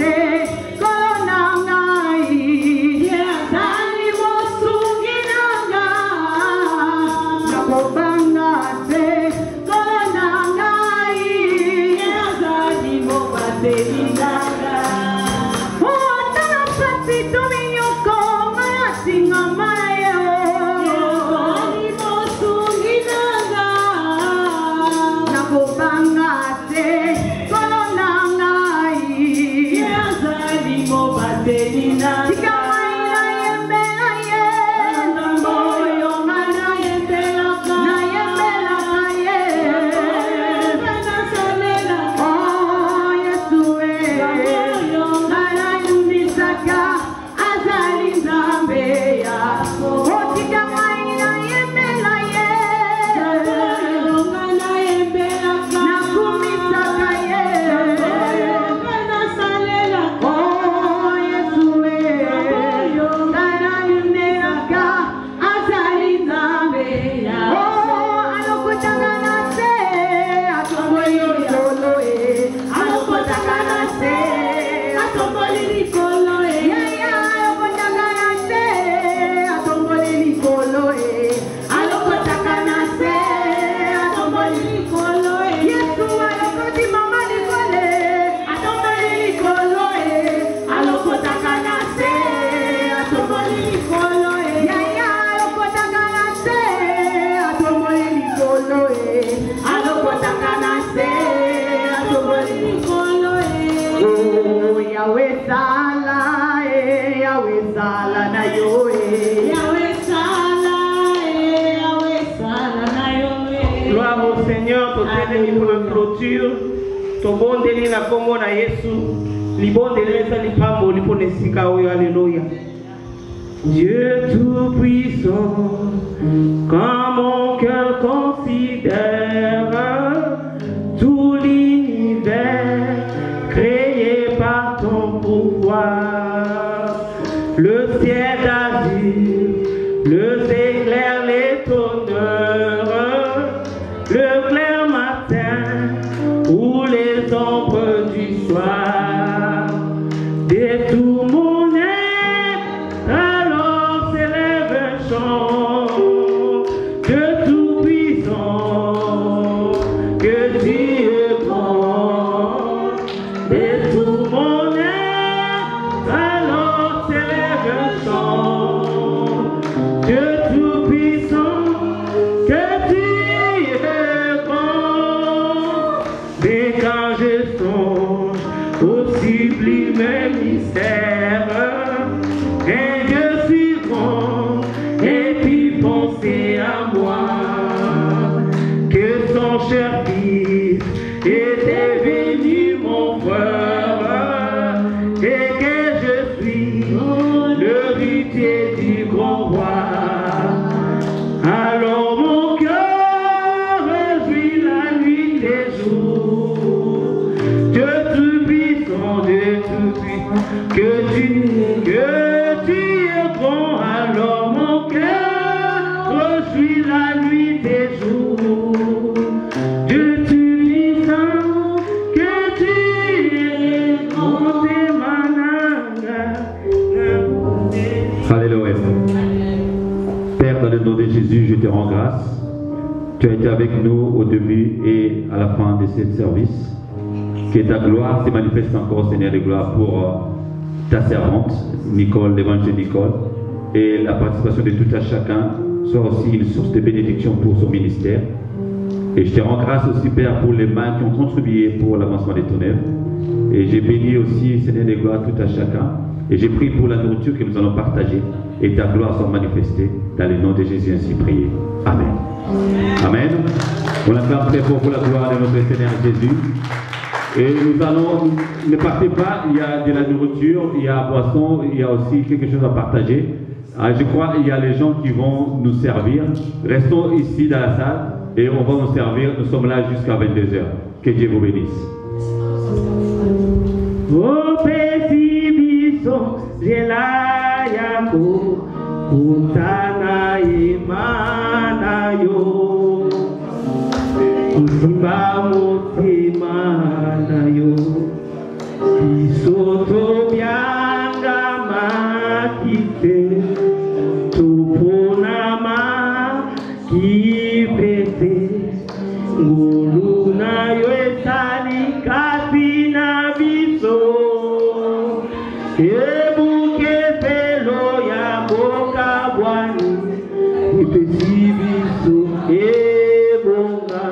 Yahweh Sala, Yahweh Sala na yo, Yahweh Sala, Yahweh Sala na yo. Gloire au Seigneur, ton téléphone pour la clôture, ton bon délit na Congo na Yesu, li bon délit na li pambo li pone sika oyo, alléluia. Dieu tout-puissant, quand mon cœur considère tout l'univers créé par ton pouvoir, le ciel d'azur, le éclair, les tonneurs, le clair matin ou les ombres du soir, de tout mon être, alors s'élève un chant de tout-puissant, que Dieu grand, de tout mon être, alors s'élève un chant de tout-puissant, que Dieu grand. Mais quand je songe au sublime mystère, et je suis grand, et puis penser à moi, que son cher fils est devenu mon frère, et que je suis l'héritier du grand roi. Alors mon cœur réjouit la nuit des jours, Dieu tout-puissant, que tu es bon. Alors mon cœur réjouit la nuit des jours, Dieu tout-puissant, que tu es bon, c'est mananga. Alléluia. Père, dans le nom de Jésus, je te rends grâce. Tu as été avec nous au début et à la fin de ce service. Que ta gloire se manifeste encore, Seigneur de gloire, pour ta servante, Nicole, l'évangile Nicole, et la participation de tout à chacun soit aussi une source de bénédiction pour son ministère. Et je te rends grâce aussi, Père, pour les mains qui ont contribué pour l'avancement des tonnerres. Et j'ai béni aussi, Seigneur de gloire, tout à chacun. Et j'ai prié pour la nourriture que nous allons partager. Et ta gloire soit manifestée dans le nom de Jésus, ainsi prié. Amen. Amen. On acclame très fort pour la gloire de notre Seigneur Jésus. Et nous allons, ne partez pas, il y a de la nourriture, il y a à boisson, il y a aussi quelque chose à partager. Je crois qu'il y a les gens qui vont nous servir. Restons ici dans la salle et on va nous servir. Nous sommes là jusqu'à 22h. Que Dieu vous bénisse. Oh, Pesibiso, Zelayako, Utana Imana yo, Usimba Mutimana yo, Isoto Bianga Makite, Tupunama Kipete, Nguluna yo etali kapina biso, Ebuke pelo ya boka bwani, Ipesi biso ebonga,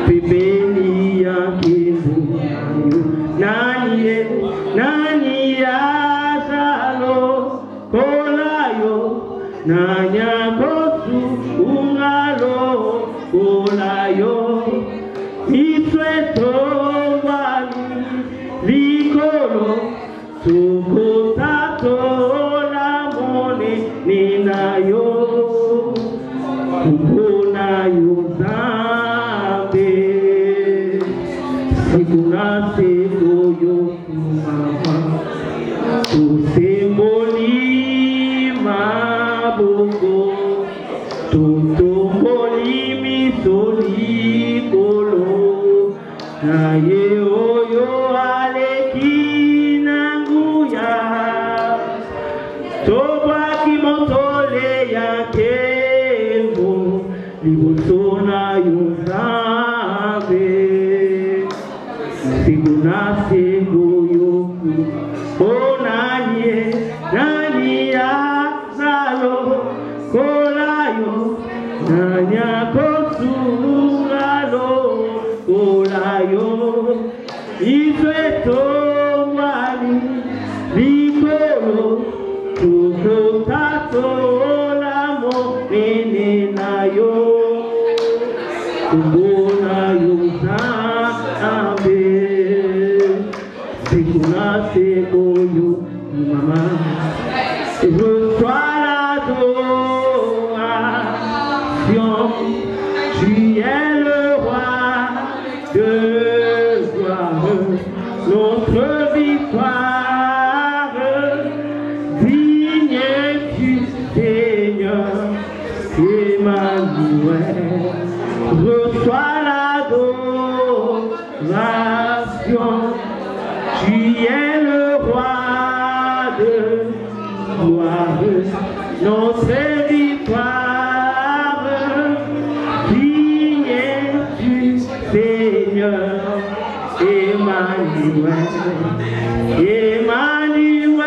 Pepeni ya kindu, Nani ya salo, Kolayo, Nanya kosu ungalo, Kolayo, Itweto wani, Likolo, Tukotato la mone, Ninayo, Kuponayo zambe, Sikuna sekoyo kumama, Tusemboli maboko, Tutomboli misolikolo, Naye oyo aleki nanguya, Toba kimotole ya kembo, Libosona yunzabe, Siguna segoyoku, O nani ya zalo, Kolayo, Nanya kosu ngalo, Kolayo, Iseto wani likolo tukotato lamo menena yo kubona yo zambe sikuna sekoyo mama reçois l'adoration, tu es le roi de gloire, notre victoire, digne es-tu Seigneur, Emmanuel, reçois l'adoration, tu es le roi de gloire, notre victoire, digne es-tu Seigneur, Emmanuel, Emmanuel.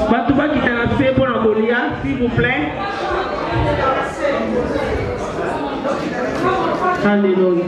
Batouba qui t'a lancé pour la Goliath, s'il vous plaît. Alléluia.